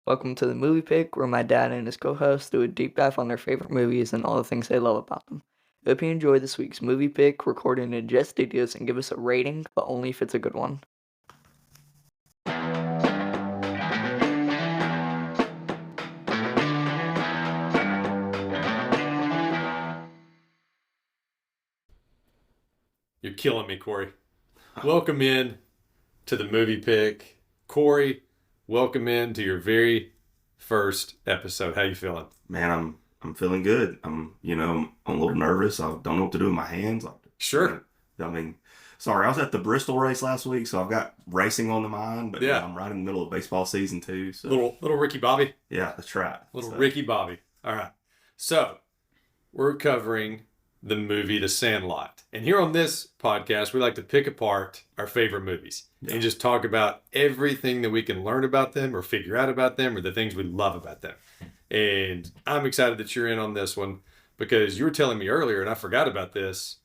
Welcome to the Movie Pick, where my dad and his co-host do a deep dive on their favorite movies and all the things they love about them. Hope you enjoy this week's Movie Pick, recorded in Jet Studios, and give us a rating, but only if it's a good one. You're killing me, Corey. Welcome in to the Movie Pick. Corey, welcome in to your very first episode. How you feeling? Man, I'm feeling good. I'm a little nervous. I don't know what to do with my hands. Sure. Sorry, I was at the Bristol race last week, so I've got racing on the mind. But Yeah. I'm right in the middle of baseball season too. So Little Ricky Bobby. yeah, that's right. Ricky Bobby. All right. So we're covering the movie The Sandlot. And here on this podcast, we like to pick apart our favorite movies and just talk about everything that we can learn about them or figure out about them or the things we love about them. And I'm excited that you're in on this one because you were telling me earlier, and I forgot about this.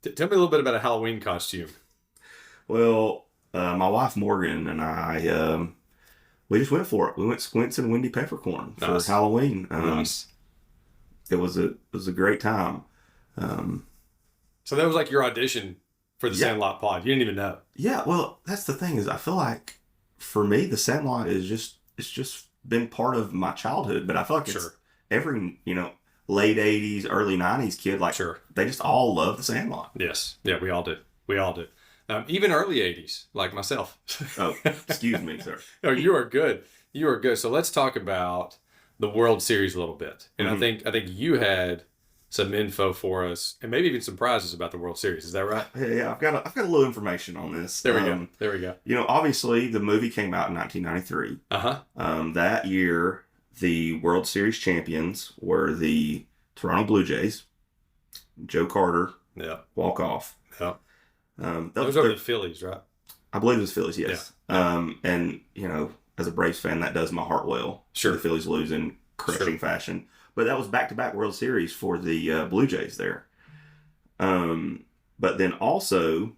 Tell me a little bit about a Halloween costume. Well, my wife Morgan and I, we just went for it. We went Squints and Wendy Peppercorn for Halloween. Nice. It was a great time. So that was like your audition for the Sandlot pod. You didn't even know. Yeah, well, that's the thing is I feel like for me the Sandlot is just been part of my childhood, but I feel like it's every late 80s, early 90s kid they just all love the Sandlot. Yes. Yeah, we all did. Even early 80s, like myself. Oh, excuse me, sir. Oh, you are good. You are good. So let's talk about the World Series a little bit. And I think you had some info for us, and maybe even some prizes about the World Series. Is that right? Yeah, I've got a little information on this. There we go. Obviously the movie came out in 1993. That year, the World Series champions were the Toronto Blue Jays. Joe Carter, walk off. Yeah. Those are the Phillies, right? I believe it was Phillies, yes. Yeah. And as a Braves fan, that does my heart well. Sure. The Phillies lose in crushing fashion. But that was back-to-back World Series for the Blue Jays there. But then also,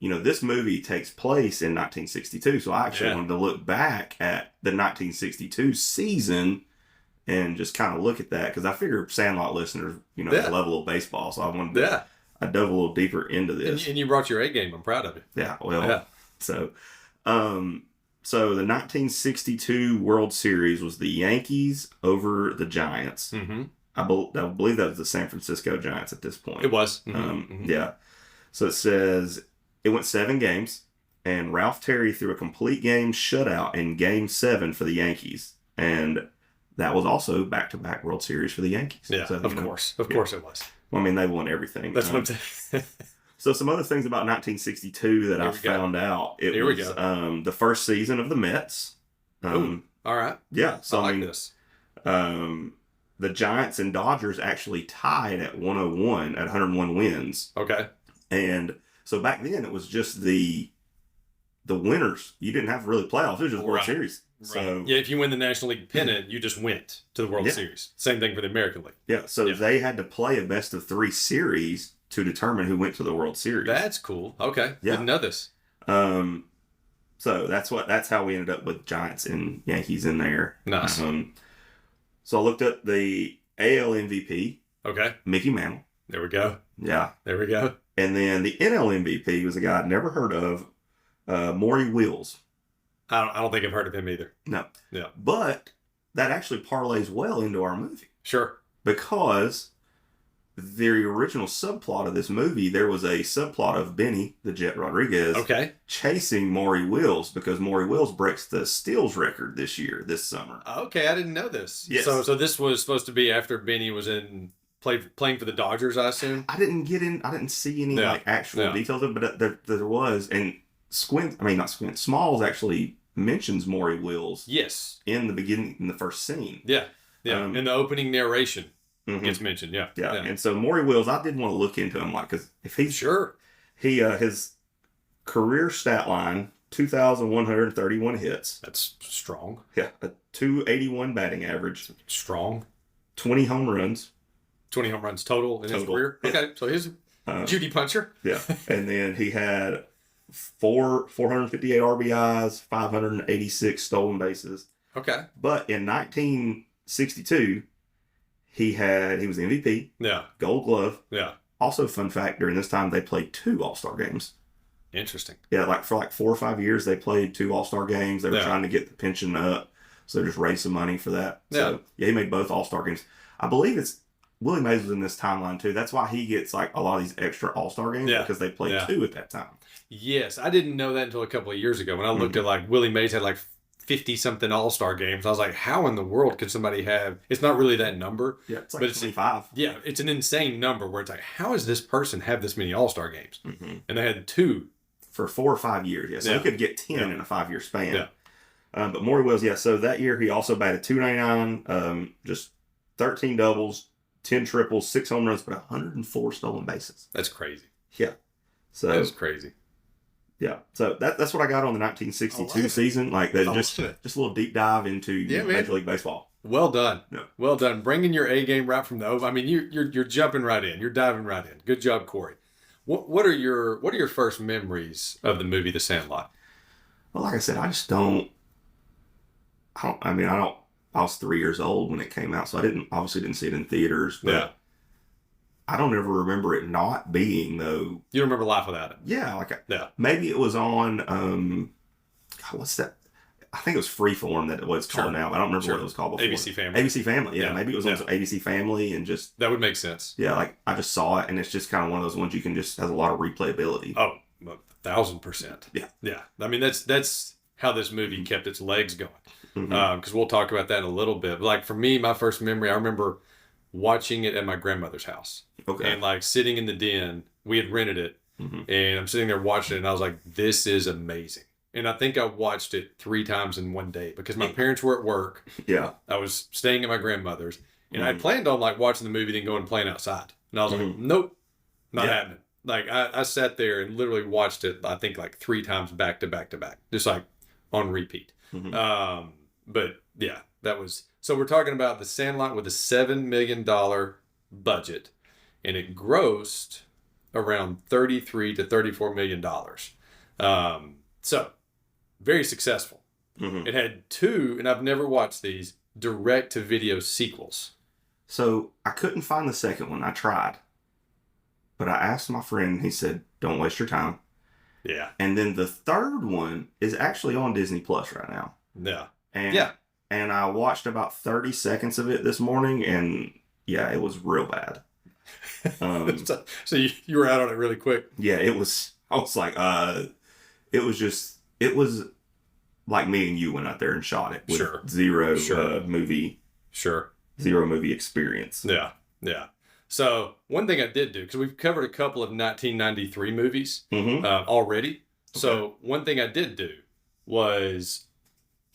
this movie takes place in 1962. So I actually wanted to look back at the 1962 season and just kind of look at that. Because I figure Sandlot listeners, the level of baseball. So I wanted to, I dove a little deeper into this. And you brought your A game. I'm proud of you. Yeah, well, So the 1962 World Series was the Yankees over the Giants. Mm-hmm. I believe that was the San Francisco Giants at this point. It was. Mm-hmm. Yeah. So it says it went 7 games, and Ralph Terry threw a complete game shutout in Game 7 for the Yankees. And that was also back-to-back World Series for the Yankees. Yeah, so, of course. Of course it was. Well, I mean, they won everything. That's what I'm saying. So some other things about 1962 that I found out. It was the first season of the Mets. All right. Yeah. So I like this. The Giants and Dodgers actually tied at 101 wins. Okay. And so back then it was just the winners. You didn't have really playoffs. It was just World Series. Right. So if you win the National League pennant, you just went to the World Series. Same thing for the American League. Yeah. So they had to play a best of 3 series to determine who went to the World Series. That's cool. Okay. Yeah. Didn't know this. So that's how we ended up with Giants and Yankees in there. Nice. So I looked up the AL MVP. Okay. Mickey Mantle. There we go. Yeah. There we go. And then the NL MVP was a guy I'd never heard of, Maury Wills. I don't think I've heard of him either. No. Yeah. But that actually parlays well into our movie. Sure. Because the original subplot of this movie, there was a subplot of Benny, the Jet Rodriguez, chasing Maury Wills because Maury Wills breaks the steals record this summer. Okay, I didn't know this. Yes. So this was supposed to be after Benny was playing for the Dodgers, I assume? I didn't see any actual details of it, but there was. And Smalls actually mentions Maury Wills. Yes. In the beginning, in the first scene. Yeah. Yeah. In the opening narration. Mm-hmm. Gets mentioned, yeah. And so Maury Wills, I did want to look into him, because if he's his career stat line 2,131 hits. That's strong. Yeah, a 281 batting average. Strong. 20 home runs. 20 home runs total in his career. Yeah. Okay, so he's Judy Puncher. Yeah, and then he had 458 RBIs, 586 stolen bases. Okay. But in 1962, he was the MVP. Yeah. Gold Glove. Yeah. Also, fun fact, during this time, they played 2 All-Star games. Interesting. Yeah, for 4 or 5 years, they played 2 All-Star games. They were trying to get the pension up, so they just raised some money for that. So, yeah, he made both All-Star games. I believe Willie Mays was in this timeline, too. That's why he gets, like, a lot of these extra All-Star games, because they played 2 at that time. Yes, I didn't know that until a couple of years ago. When I looked at, like, Willie Mays had, like, 50-something All-Star games. I was like, how in the world could somebody have... It's not really that number. Yeah, it's like 25. Yeah, it's an insane number where it's like, how does this person have this many All-Star games? Mm-hmm. And they had 2. For 4 or 5 years, yeah. So he could get 10 in a 5-year span. Yeah. But Maury Wills, so that year he also batted .299, just 13 doubles, 10 triples, 6 home runs, but 104 stolen bases. That's crazy. Yeah. So that is crazy. Yeah. So that's what I got on the 1962 season. Like just a little deep dive into Major League Baseball. Well done. Yeah. Well done. Bringing your A game right from the over. I mean, you're jumping right in. You're diving right in. Good job, Corey. What are your first memories of the movie The Sandlot? Well, like I said, I was 3 years old when it came out, so I obviously didn't see it in theaters, but I don't ever remember it not being, though. You don't remember Life Without It? Yeah, maybe it was on what's that? I think it was Freeform that what it's called now. I don't remember what it was called before. ABC Family. ABC Family, yeah. Maybe it was on ABC Family and just... That would make sense. Yeah, like I just saw it and it's just kind of one of those ones you can just... has a lot of replayability. Oh, 1,000%. Yeah. Yeah. I mean, that's how this movie kept its legs going. Because we'll talk about that in a little bit. But like for me, my first memory, I remember watching it at my grandmother's house. Okay. And like sitting in the den, we had rented it. And I'm sitting there watching it and I was like, this is amazing. And I think I watched it 3 times in one day because my parents were at work. Yeah. I was staying at my grandmother's. And I planned on like watching the movie then going and playing outside. And I was like, nope, not happening. Like I sat there and literally watched it, I think like 3 times back to back to back. Just like on repeat. But yeah, that was... So we're talking about The Sandlot with a $7 million budget. And it grossed around $33 to $34 million. So... very successful. It had 2, and I've never watched these, direct-to-video sequels. So I couldn't find the second one. I tried. But I asked my friend, he said, don't waste your time. Yeah. And then the third one is actually on Disney Plus right now. Yeah. And I watched about 30 seconds of it this morning, and yeah, it was real bad. So you were out on it really quick. Yeah, I was like, it was like me and you went out there and shot it with zero movie experience. Yeah. So one thing I did do, because we've covered a couple of 1993 movies already. Okay. So one thing I did do was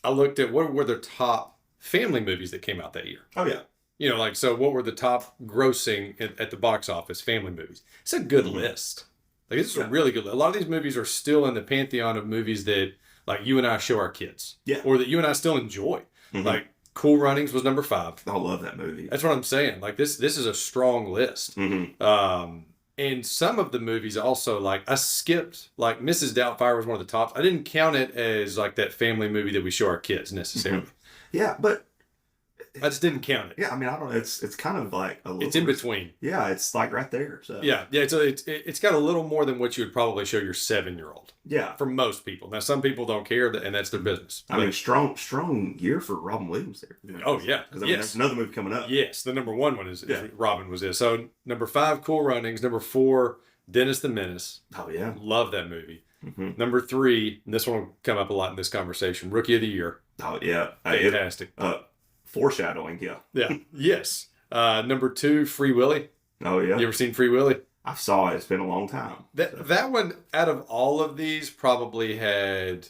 I looked at what were the top family movies that came out that year. Oh, yeah. You know, like, so what were the top grossing at the box office family movies? It's a good list. Like, this is a really good list. A lot of these movies are still in the pantheon of movies that, like, you and I show our kids. Yeah. Or that you and I still enjoy. Like, Cool Runnings was number 5. I love that movie. That's what I'm saying. Like, this is a strong list. And some of the movies also, like, I skipped, like, Mrs. Doubtfire was one of the tops. I didn't count it as, like, that family movie that we show our kids necessarily. Yeah, but... I just didn't count it. Yeah, I mean, I don't know. It's kind of like a little... It's in between. Yeah, it's like right there. So Yeah, it's got a little more than what you would probably show your 7-year-old. Yeah. For most people. Now, some people don't care, and that's their business. I mean, strong year for Robin Williams there. Oh, yeah. Because there's another movie coming up. Yes, the number 1 one is Robin was this. So, number 5, Cool Runnings. Number 4, Dennis the Menace. Oh, yeah. Love that movie. Number 3, and this one will come up a lot in this conversation, Rookie of the Year. Oh, yeah. Fantastic. Foreshadowing, yeah. Yeah. Yes. Number 2, Free Willy. Oh, yeah. You ever seen Free Willy? I saw it. It's been a long time. That one, out of all of these, probably had,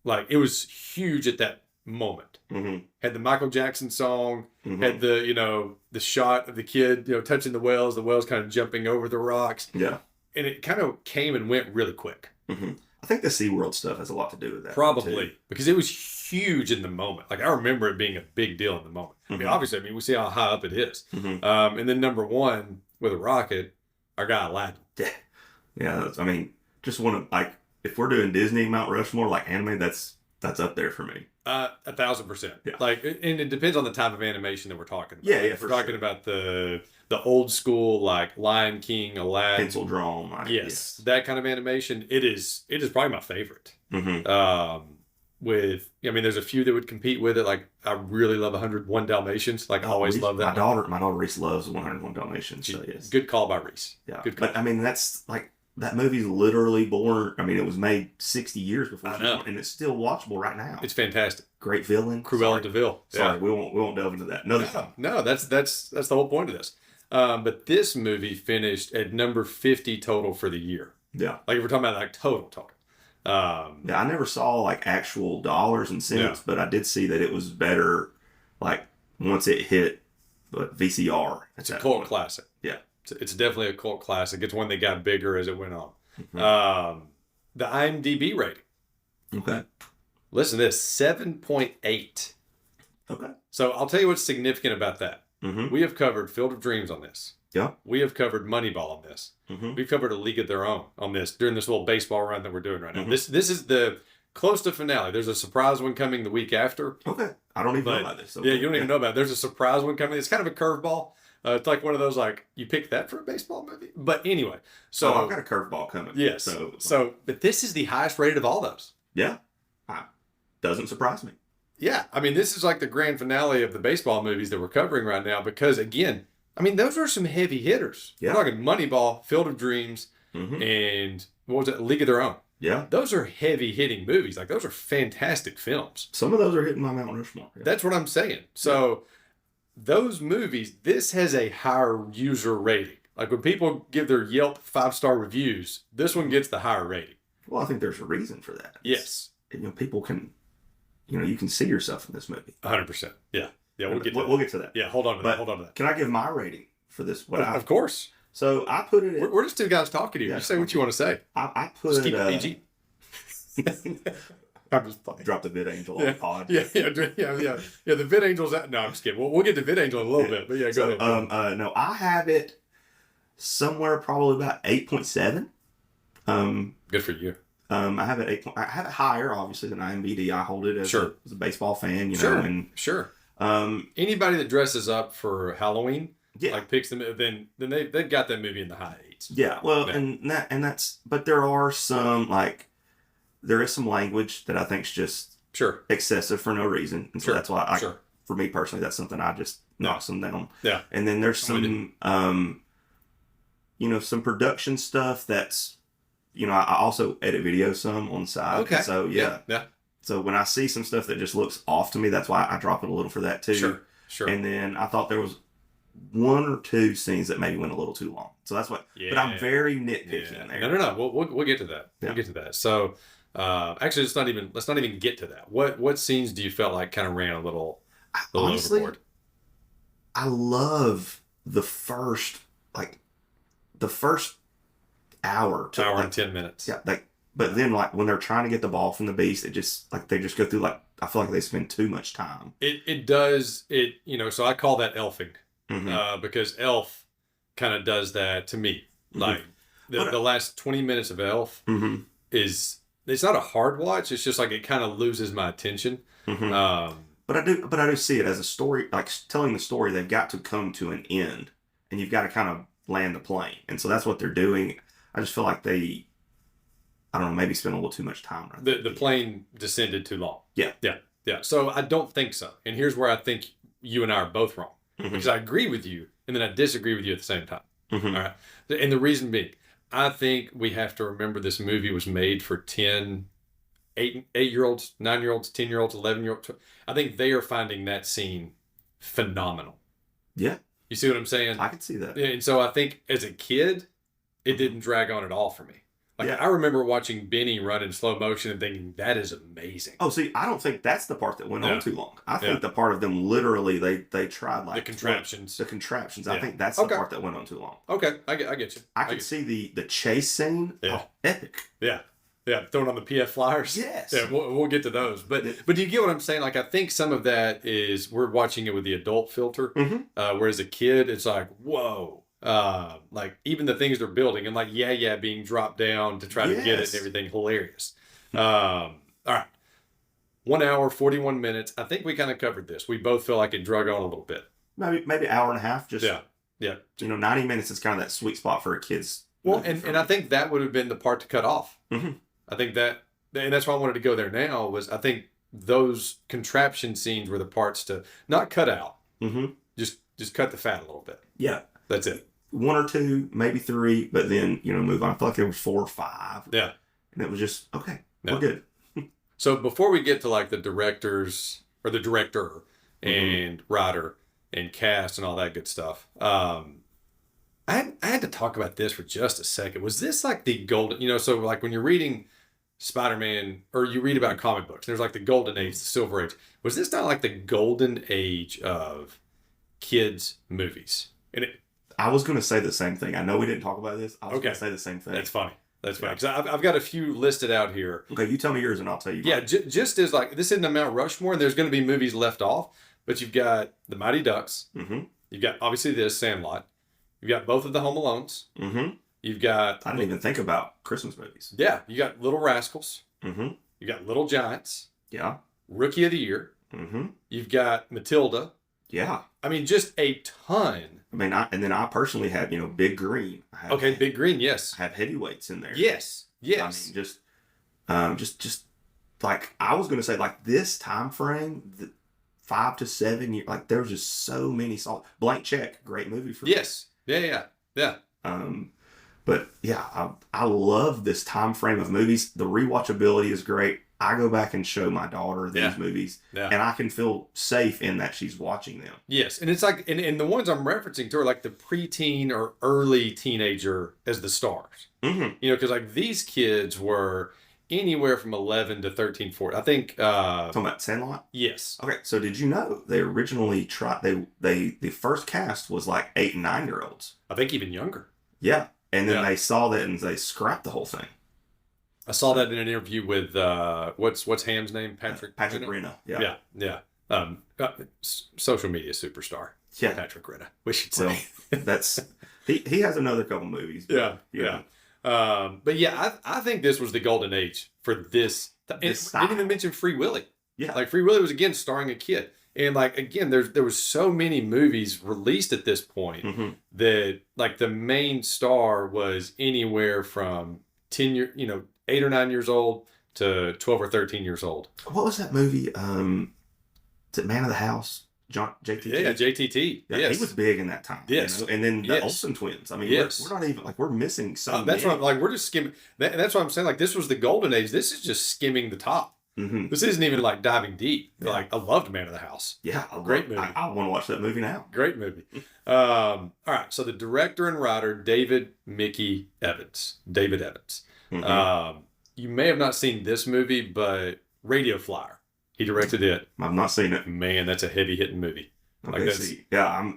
like, it was huge at that moment. Had the Michael Jackson song, had the, the shot of the kid, touching the whales kind of jumping over the rocks. Yeah. And it kind of came and went really quick. I think the SeaWorld stuff has a lot to do with that. Probably. Because it was huge in the moment. Like, I remember it being a big deal in the moment. I mean, obviously, we see how high up it is. And then number 1, with a rocket, our guy Aladdin. Yeah. I mean, just want to, like, if we're doing Disney, Mount Rushmore, like anime, that's that's up there for me. 1,000%. Yeah. Like, and it depends on the type of animation that we're talking about. Yeah, If we're talking about the old school, like Lion King, Aladdin, Pencil drawn. yes, that kind of animation. It is probably my favorite. Mm-hmm. I mean, there's a few that would compete with it. Like, I really love 101 Dalmatians. Like, I always love that. My daughter Reese loves 101 Dalmatians. So yes, good call by Reese. Yeah, good call. But I mean, that's like that movie's literally born. I mean, it was made 60 years before, and it's still watchable right now. It's fantastic. Great villain, Cruella de Vil. Sorry, we won't delve into that. No, that's the whole point of this. But this movie finished at number 50 total for the year. Yeah, like if we're talking about like total. Yeah, I never saw like actual dollars and cents, but I did see that it was better. Like once it hit VCR, it's a cult classic. Yeah, it's definitely a cult classic. It's one that got bigger as it went on. Mm-hmm. The IMDb rating. Okay. Listen to this, 7.8. Okay. So I'll tell you what's significant about that. Mm-hmm. We have covered Field of Dreams on this. Yeah. We have covered Moneyball on this. Mm-hmm. We've covered A League of Their Own on this during this little baseball run that we're doing right now. Mm-hmm. This is the close to finale. There's a surprise one coming the week after. Okay. I don't even know about this. Okay. Yeah, you don't even know about it. There's a surprise one coming. It's kind of a curveball. It's like one of those, like, you picked that for a baseball movie? But anyway. So I've got a curveball coming. Yes. So, but this is the highest rated of all those. Yeah. Doesn't surprise me. Yeah. I mean, this is like the grand finale of the baseball movies that we're covering right now because, again, I mean, those are some heavy hitters. Yeah. We're talking Moneyball, Field of Dreams, and what was it? League of Their Own. Yeah. Those are heavy hitting movies. Like, those are fantastic films. Some of those are hitting my Mount Rushmore. Yeah. That's what I'm saying. So those movies, this has a higher user rating. Like when people give their Yelp 5-star reviews, this one gets the higher rating. Well, I think there's a reason for that. Yes. People can, you can see yourself in this movie. 100%. Yeah. Yeah, we'll get to that. Yeah, hold on to that. Can I give my rating for this? Of course. So I put it. We're just two guys talking to you. Yeah, you say what you want to say. I put just keep it PG. I'm just playing. Drop the Vid Angel on the pod. Yeah. The Vid Angel's out. No, I'm just kidding. We'll get to Vid Angel in a little bit, but yeah, go ahead. No, I have it somewhere probably about 8.7. Good for you. I have it higher, obviously, than IMDb. I hold it as, as a baseball fan, know. And sure. Anybody that dresses up for Halloween, like picks them, then they've got that movie in the high 8s. Yeah, well, and that's, but there are some there is some language that I think is just excessive for no reason, and so that's why for me personally, that's something I just knocks them down. Yeah, and then there's some some production stuff that's. I also edit videos some on the side. Okay. So, yeah. So, when I see some stuff that just looks off to me, that's why I drop it a little for that, too. Sure. And then I thought there was one or two scenes that maybe went a little too long. So, that's what... Yeah. But I'm very nitpicky there. No. We'll get to that. Yeah. We'll get to that. So, actually, let's not even get to that. What scenes do you felt like kind of ran a little honestly, overboard? I love the first hour and 10 minutes. Yeah, but then when they're trying to get the ball from the beast, it just they just go through I feel like they spend too much time. It does so I call that elfing because Elf kind of does that to me. Like the last 20 minutes of Elf is it's not a hard watch. It's just like it kind of loses my attention. But I do see it as a story, like telling the story. They've got to come to an end, and you've got to kind of land the plane, and so that's what they're doing. I just feel like they, I don't know, maybe spend a little too much time. The plane descended too long. Yeah. So I don't think so. And here's where I think you and I are both wrong. Because I agree with you, and then I disagree with you at the same time. All right. And the reason being, I think we have to remember this movie was made for 8-year-olds, 9-year-olds, 10-year-olds, 11-year-olds. I think they are finding that scene phenomenal. Yeah. You see what I'm saying? I can see that. And so I think as a kid, it didn't drag on at all for me. I remember watching Benny run in slow motion and thinking, that is amazing. Oh, see, I don't think that's the part that went on too long. I think the part of them literally, they tried the contraptions. The contraptions. I think that's the part that went on too long. Okay, I get you. I can see the chase scene. Yeah. Oh, epic. Yeah, throwing on the PF Flyers. Yes. Yeah, we'll get to those. But do you get what I'm saying? Like, I think some of that is we're watching it with the adult filter. Whereas a kid, it's like, whoa. Like even the things they're building and being dropped down to try to get it and everything, hilarious. All right. 1 hour, 41 minutes. I think we kind of covered this. We both feel like it drug on a little bit. Maybe hour and a half. Just yeah. 90 minutes is kind of that sweet spot for a kid's. Well, and I think that would have been the part to cut off. Mm-hmm. I think that, and that's why I wanted to go there now, was I think those contraption scenes were the parts to not cut out. Mm-hmm. Just cut the fat a little bit. Yeah. That's it. 1 or 2, maybe 3, but then, move on. I feel like there was 4 or 5. Yeah. And it was just, okay, we're good. So before we get to like the directors or the director and writer and cast and all that good stuff, I had to talk about this for just a second. Was this like the golden, so like when you're reading Spider-Man or you read about comic books, there's like the golden age, the silver age. Was this not like the golden age of kids movies? And I was going to say the same thing. I know we didn't talk about this. I was going to say the same thing. That's funny. That's funny. Because I've got a few listed out here. Okay, you tell me yours and I'll tell you mine. Yeah, just as like, this isn't a Mount Rushmore and there's going to be movies left off, but you've got The Mighty Ducks. Mm-hmm. You've got, obviously, this, Sandlot. You've got both of the Home Alones. Mm-hmm. You've got... I didn't even think about Christmas movies. Yeah, you got Little Rascals. Mm-hmm. You got Little Giants. Yeah. Rookie of the Year. Mm-hmm. You've got Matilda. Yeah. I mean, just a ton. I mean, and then I personally have, Big Green. Big Green, yes. I have heavyweights in there. Yes. I mean, just like I was going to say, like this time frame, 5 to 7 years, like there's just so many solid. Blank Check, great movie for me. Yes. Yeah. But yeah, I love this time frame of movies. The rewatchability is great. I go back and show my daughter these movies, and I can feel safe in that she's watching them. Yes, and it's like, and the ones I'm referencing to are like the preteen or early teenager as the stars. Mm-hmm. Because like these kids were anywhere from 11 to 13, 14. I think. Talking about Sandlot? Yes. Okay, so did you know they originally the first cast was like 8 and 9 year olds? I think even younger. Yeah, and then they saw that and they scrapped the whole thing. I saw that in an interview with what's Ham's name? Patrick Renna. Yeah. Social media superstar. Yeah. Patrick Renna. We should say. So that's he has another couple movies. But, yeah. But yeah, I think this was the golden age for this. And didn't even mention Free Willy. Yeah. Like Free Willy was again starring a kid. And like again, there was so many movies released at this point that like the main star was anywhere from 8 or 9 years old to 12 or 13 years old. What was that movie? Is it Man of the House? JTT? Yeah, JTT. Yeah, yes. He was big in that time. Yes. And then the Olsen twins. I mean, we're not even, like, we're missing some. That's what I'm, like, we're just skimming. That's what I'm saying. Like, this was the golden age. This is just skimming the top. Mm-hmm. This isn't even, like, diving deep. Yeah. Like, I loved Man of the House. Yeah. Great movie. I want to watch that movie now. Great movie. All right. So the director and writer, David Evans. Mm-hmm. You may have not seen this movie, but Radio Flyer. He directed it. I've not seen it. Man, that's a heavy hitting movie. Okay,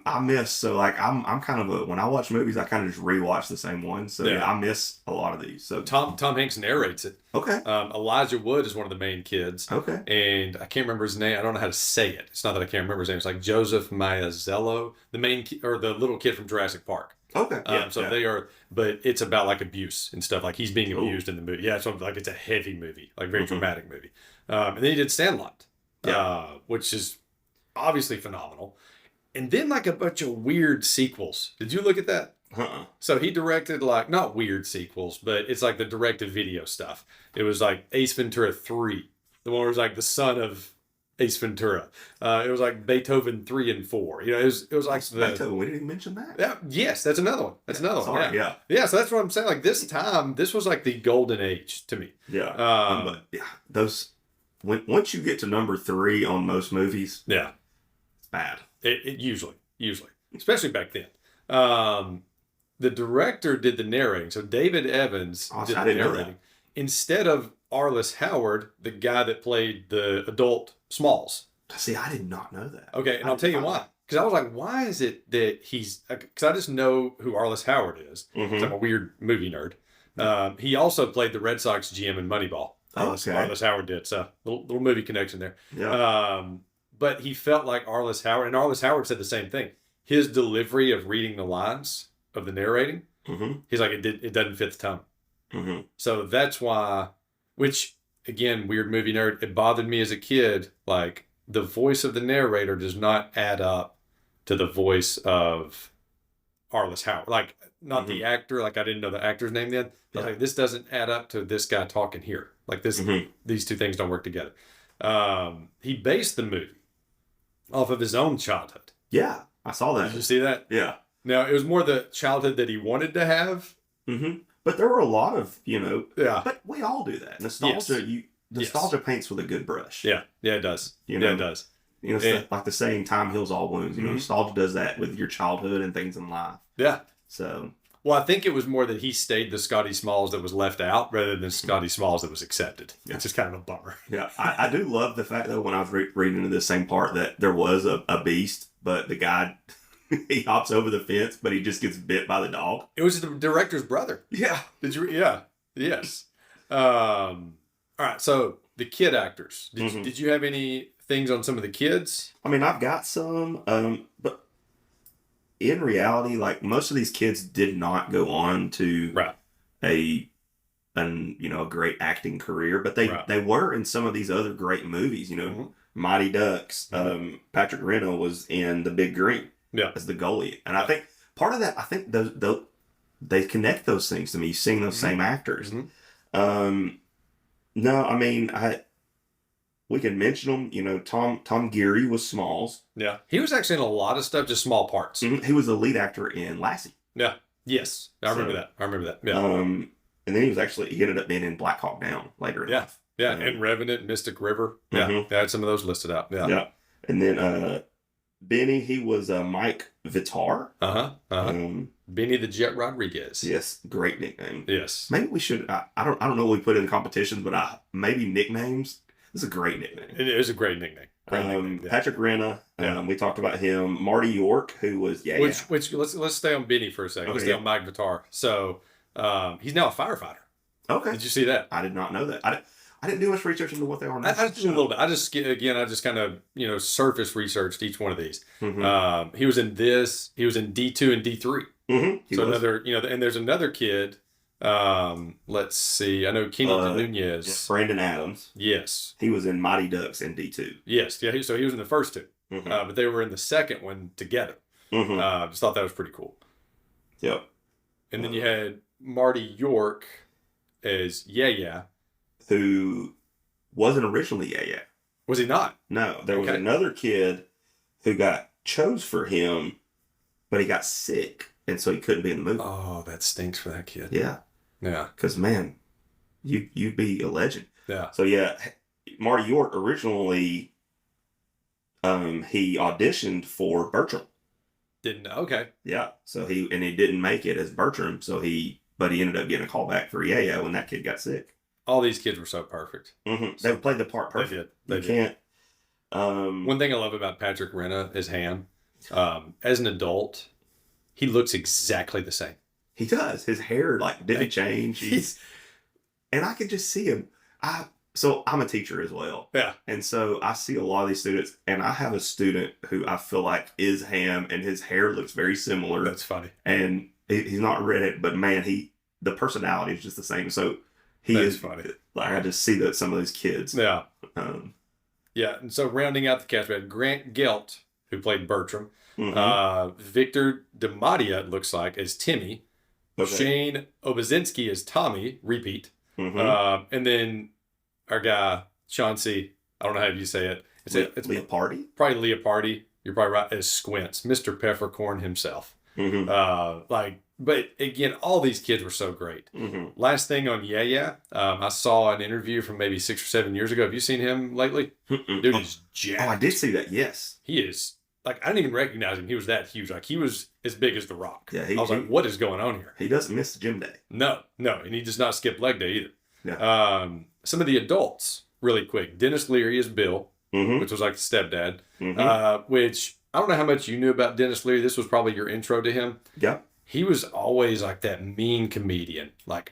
I miss. So like I'm kind of when I watch movies, I kind of just rewatch the same ones. So I miss a lot of these. So Tom Hanks narrates it. Okay. Elijah Wood is one of the main kids. Okay. And I can't remember his name. I don't know how to say it. It's not that I can't remember his name. It's like Joseph Maiazello, or the little kid from Jurassic Park. Okay. They are, but it's about like abuse and stuff. Like he's being abused in the movie. Yeah, so like it's a heavy movie, like very dramatic movie. And then he did Sandlot, which is obviously phenomenal. And then like a bunch of weird sequels. Did you look at that? So he directed like, not weird sequels, but it's like the direct-to-video stuff. It was like Ace Ventura 3. The one where it was like the son of Ace Ventura. It was like Beethoven 3 and 4. It was like Beethoven. We didn't even mention that. Yeah, yes, that's another one. That's another one. Sorry, yeah. So that's what I'm saying. Like this was like the golden age to me. Yeah. But yeah, those once you get to number 3 on most movies, it's bad. It usually, especially back then. The director did the narrating. So David Evans did the narrating instead of Arliss Howard, the guy that played the adult Smalls. See, I did not know that. Okay, and I'll tell you why. Because I was like, why is it that he's... Because I just know who Arliss Howard is. Mm-hmm. I'm a weird movie nerd. He also played the Red Sox GM in Moneyball. Arliss Howard did. So little movie connection there. Yeah. But he felt like Arliss Howard. And Arliss Howard said the same thing. His delivery of reading the lines of the narrating, he's like, it doesn't fit the tone. Mm-hmm. So that's why... again, weird movie nerd, it bothered me as a kid. Like, the voice of the narrator does not add up to the voice of Arliss Howard. Like, not the actor. Like, I didn't know the actor's name then. I was like, this doesn't add up to this guy talking here. Like, these two things don't work together. He based the movie off of his own childhood. Yeah, I saw that. Did you see that? Yeah. Now, it was more the childhood that he wanted to have. But there were a lot of, Yeah. But we all do that. Nostalgia paints with a good brush. Yeah, it does. It does. Like the saying, time heals all wounds. Nostalgia does that with your childhood and things in life. Yeah. So. Well, I think it was more that he stayed the Scotty Smalls that was left out rather than Scotty Smalls that was accepted. Yeah. It's just kind of a bummer. Yeah, I do love the fact, though, when I was reading into this same part, that there was a beast, but the guy, he hops over the fence, but he just gets bit by the dog. It was the director's brother. Yeah. Did you? Yeah. Yes. All right. So the kid actors. Did you have any things on some of the kids? I mean, I've got some, but in reality, like, most of these kids did not go on to a great acting career, but they were in some of these other great movies. Mighty Ducks. Patrick Renna was in The Big Green as the goalie, and I think part of that, I think those they connect those things to me, seeing those same actors. No, I mean, we can mention them. Tom Geary was Smalls. Yeah. He was actually in a lot of stuff, just small parts. He was the lead actor in Lassie. Yeah. Yes. I remember that. Yeah. And then he ended up being in Black Hawk Down later in life. Yeah. And Revenant, Mystic River. Yeah. I had some of those listed out. Yeah. Yeah. And then Benny, he was Mike Vitar. Benny the Jet Rodriguez. Yes. Great nickname. Yes. Maybe we should, I don't know what we put in competitions, but maybe nicknames. It's a great nickname. It is a great nickname. Patrick Renna, we talked about him. Marty York, who was Which let's stay on Benny for a second. Let's stay on Mike Vitar. So he's now a firefighter. Okay. Did you see that? I did not know that. I didn't do much research into what they are now. I did a little bit. I just kind of surface researched each one of these. He was in this. He was in D2 and D3. Another, and there's another kid. Let's see. I know Kenny Nunez. Brandon Adams. Yes. He was in Mighty Ducks and D2. Yes. Yeah. So he was in the first two, but they were in the second one together. Just thought that was pretty cool. Yep. And then you had Marty York as Yeah, who wasn't originally Yeah. Was he not? No, there was another kid who got chose for him, but he got sick, and so he couldn't be in the movie. Oh, that stinks for that kid. Yeah. Yeah. Because, man, you'd be a legend. Yeah. So, Marty York originally, he auditioned for Bertram. Okay. Yeah. So he didn't make it as Bertram, but he ended up getting a call back for Yeah when that kid got sick. All these kids were so perfect. They played the part perfect. They can't. One thing I love about Patrick Renna is Ham. As an adult, he looks exactly the same. He does. His hair didn't change. And I could just see him. So I'm a teacher as well. Yeah. And so I see a lot of these students, and I have a student who I feel like is Ham, and his hair looks very similar. That's funny. And he's not redhead, but man, the personality is just the same. So That's funny. I just see that some of those kids. Yeah. And so rounding out the cast, we had Grant Gelt, who played Bertram. Victor DiMattia, it looks like, as Timmy. Okay. Shane Obazinski as Tommy, repeat. And then our guy, Chauncey, I don't know how you say it. It's Leopardi? Probably Leopardi. You're probably right, as Squints, Mr. Peppercorn himself. But again, all these kids were so great. Last thing on I saw an interview from maybe 6 or 7 years ago. Have you seen him lately? Dude is jacked. Oh, I did see that, yes. He is, I didn't even recognize him. He was that huge. He was as big as The Rock. Yeah, I was like, what is going on here? He doesn't miss the gym day. No. And he does not skip leg day either. Yeah. Some of the adults, really quick. Dennis Leary is Bill, which was like the stepdad, which I don't know how much you knew about Dennis Leary. This was probably your intro to him. Yeah. He was always like that mean comedian,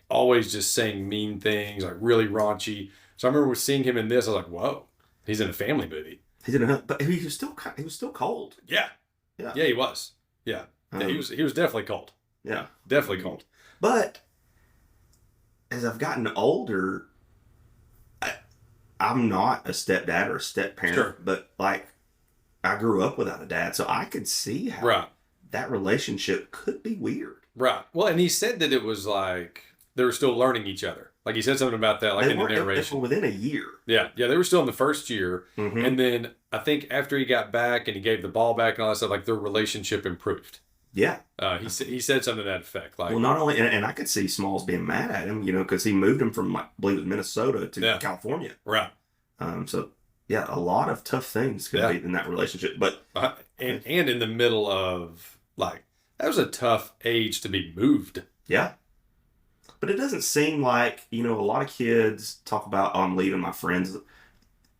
always just saying mean things, really raunchy. So I remember seeing him in this. I was like, whoa, he's in a family movie. But he was still cold. Yeah. Yeah, he was. Yeah. He was definitely cold. Yeah. Definitely cold. But as I've gotten older, I'm not a stepdad or a step parent, Sure. but like I grew up without a dad, so I could see how Right. that relationship could be weird. Right. Well, and he said that it was like they were still learning each other. Like he said something about that, like They in the were narration. within a year. Yeah, they were still in the first year, Mm-hmm. and then I think after he got back and he gave the ball back and all that stuff, like their relationship improved. Yeah. He said something to that effect. Like, Well, not only, and I could see Smalls being mad at him, because he moved him from, like, I believe it was Minnesota to California. right. So, yeah, a lot of tough things could be in that relationship. But and in the middle of, like, that was a tough age to be moved. Yeah. But it doesn't seem like, a lot of kids talk about, I'm leaving my friends.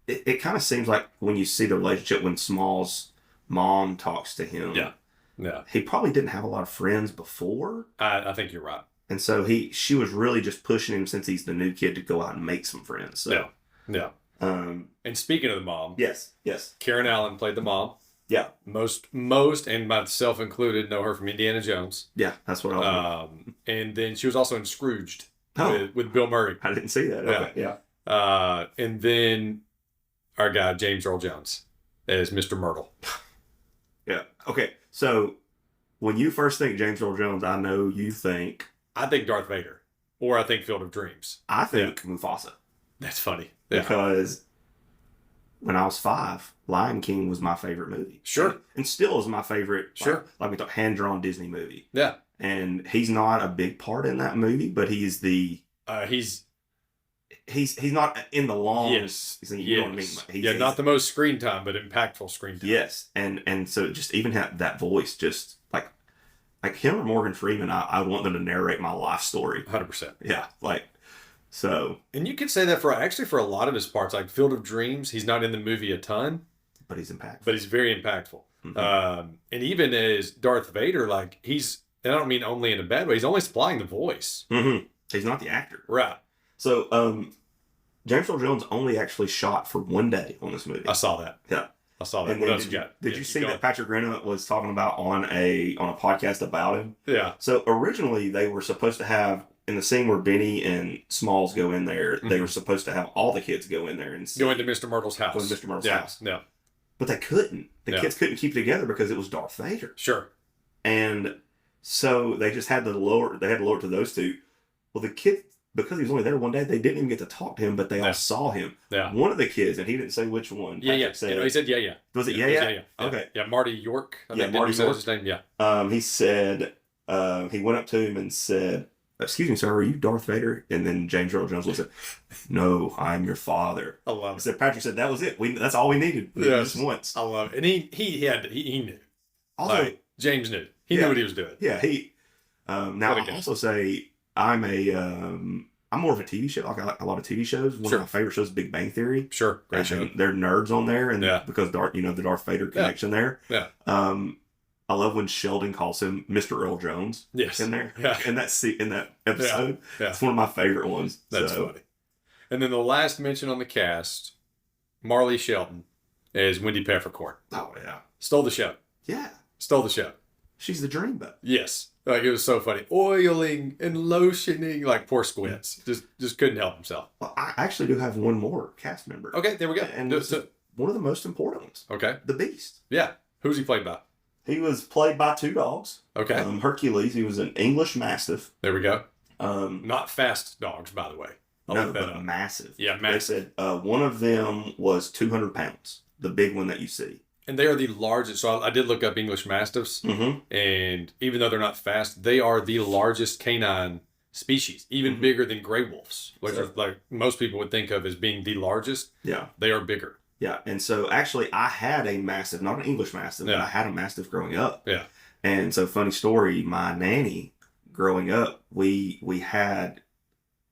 It kind of seems like when you see the relationship when Smalls' mom talks to him. Yeah. Yeah. He probably didn't have a lot of friends before. I think you're right. And so she was really just pushing him since he's the new kid to go out and make some friends. So, yeah. And speaking of the mom. Yes. Karen Allen played the mom. Yeah. Most, and myself included, know her from Indiana Jones. Yeah, that's what I was. And then she was also in Scrooged Oh. with Bill Murray. I didn't see that. Okay, yeah. And then our guy, James Earl Jones, as Mr. Myrtle. Yeah. Okay, so when you first think James Earl Jones, I know you think... I think Darth Vader. Or I think Field of Dreams. I think Mufasa. That's funny. Yeah. Because when I was 5, Lion King was my favorite movie. Sure. And still is my favorite, sure, like we talk, hand-drawn Disney movie. Yeah. And he's not a big part in that movie, but he's the... He's not in the long... Yes. You know what I mean? Not the most screen time, but impactful screen time. Yes. And so just even have that voice, just like him or Morgan Freeman, I want them to narrate my life story. 100%. Yeah. So. And you could say that for a lot of his parts, like Field of Dreams, he's not in the movie a ton. But he's impactful. But he's very impactful. Mm-hmm. And even as Darth Vader, like and I don't mean only in a bad way, he's only supplying the voice. Mm-hmm. He's not the actor. Right. So, James Earl Jones only actually shot for 1 day on this movie. I saw that. Yeah. I saw that. And what then else you got? Did you see that Patrick Renna was talking about on a podcast about him? Yeah. So originally they were supposed to have, in the scene where Benny and Smalls go in there, they were supposed to have all the kids go in there and go into Mr. Myrtle's house. Go into Mr. Myrtle's house. Yeah. But they couldn't. The kids couldn't keep it together because it was Darth Vader. Sure. And so they just had to lower it to those two. Well, the kid, because he was only there 1 day, they didn't even get to talk to him, but they all saw him. Yeah. One of the kids, and he didn't say which one. Yeah. Said, he said yeah. Was it yeah? Yeah. Okay. Yeah, Marty York. I think Marty York. His name. Yeah. He said, he went up to him and said, "Excuse me, sir, are you Darth Vader?" And then James Earl Jones said, "No, I'm your father." I love it. So Patrick said, "That was it. That's all we needed. Just once." I love it. And he knew. Also, James knew. He knew what he was doing. Yeah, now I'll also say I'm more of a TV show. Like I like a lot of TV shows. One of my favorite shows is Big Bang Theory. Sure, great show. They're nerds on there, and because the Darth Vader connection there. Yeah. I love when Sheldon calls him Mr. Earl Jones. Yes. In there. Yeah. In that episode. Yeah. It's one of my favorite ones. That's funny. And then the last mention on the cast, Marley Shelton as Wendy Peppercorn. Oh yeah. Stole the show. Yeah. Stole the show. She's the dreamboat. Yes. Like it was so funny. Oiling and lotioning, like poor Squints. Just couldn't help himself. Well, I actually do have one more cast member. Okay, there we go. And one of the most important ones. Okay. The Beast. Yeah. Who's he played by? He was played by 2 dogs. Okay. Hercules. He was an English Mastiff. There we go. Not fast dogs, by the way. No, but massive. Yeah, massive. They said one of them was 200 pounds. The big one that you see. And they are the largest. So I did look up English Mastiffs. Mm-hmm. And even though they're not fast, they are the largest canine species. Even bigger than gray wolves, which are like most people would think of as being the largest. Yeah. They are bigger. Yeah. And so actually I had a Mastiff, not an English Mastiff, but I had a Mastiff growing up. Yeah. And so funny story, my nanny growing up, we had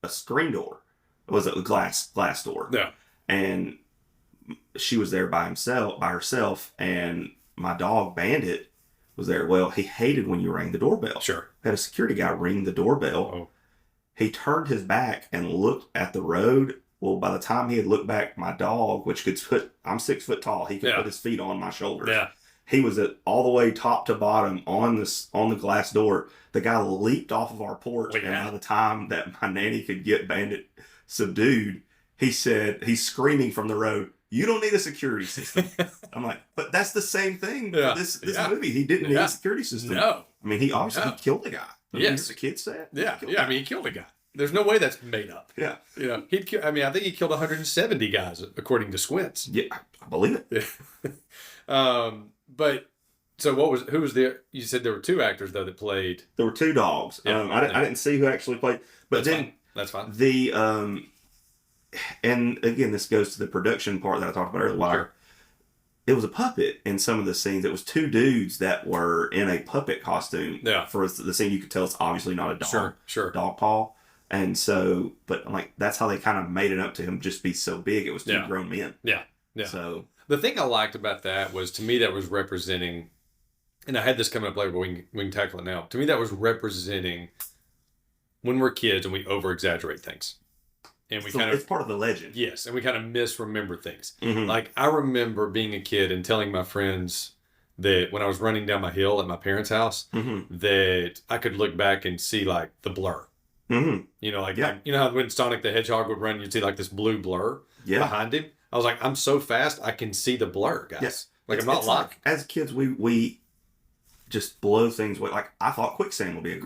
a screen door. It was a glass door. Yeah. And she was there by herself, and my dog Bandit was there. Well, he hated when you rang the doorbell. Sure. Had a security guy ring the doorbell. Oh. He turned his back and looked at the road. Well, by the time he had looked back, my dog, which I'm 6 foot tall, he could put his feet on my shoulders. Yeah. He was all the way top to bottom on the glass door. The guy leaped off of our porch, and by the time that my nanny could get Bandit subdued, he said, he's screaming from the road, "You don't need a security system." I'm like, but that's the same thing for this movie. He didn't need a security system. No. I mean, he obviously killed a guy. Yes. The kid said. Yeah. I mean, he killed a guy. There's no way that's made up. Yeah. You know, I think he killed 170 guys, according to Squints. Yeah, I believe it. Yeah. But so who was you said there were two actors though that played. There were two dogs. Yeah. I didn't see who actually played, but That's fine. The and again, this goes to the production part that I talked about earlier. Sure. It was a puppet in some of the scenes. It was two dudes that were in a puppet costume. Yeah. For the scene, you could tell it's obviously not a dog. Sure. Dog paw. And so, but like, that's how they kind of made it up to him just be so big. It was two grown men. Yeah. So the thing I liked about that was, to me, that was representing, and I had this coming up later, but we can tackle it now. To me, that was representing when we're kids and we over exaggerate things. And it's part of the legend. Yes. And we kind of misremember things. Mm-hmm. Like, I remember being a kid and telling my friends that when I was running down my hill at my parents' house, mm-hmm. that I could look back and see like the blur. Mm-hmm. You know, like you know how when Sonic the Hedgehog would run, you'd see like this blue blur behind him. I was like, I'm so fast, I can see the blur, guys. Yes. Like, I'm not lying. Like, as kids, we just blow things away. Like, I thought quicksand would be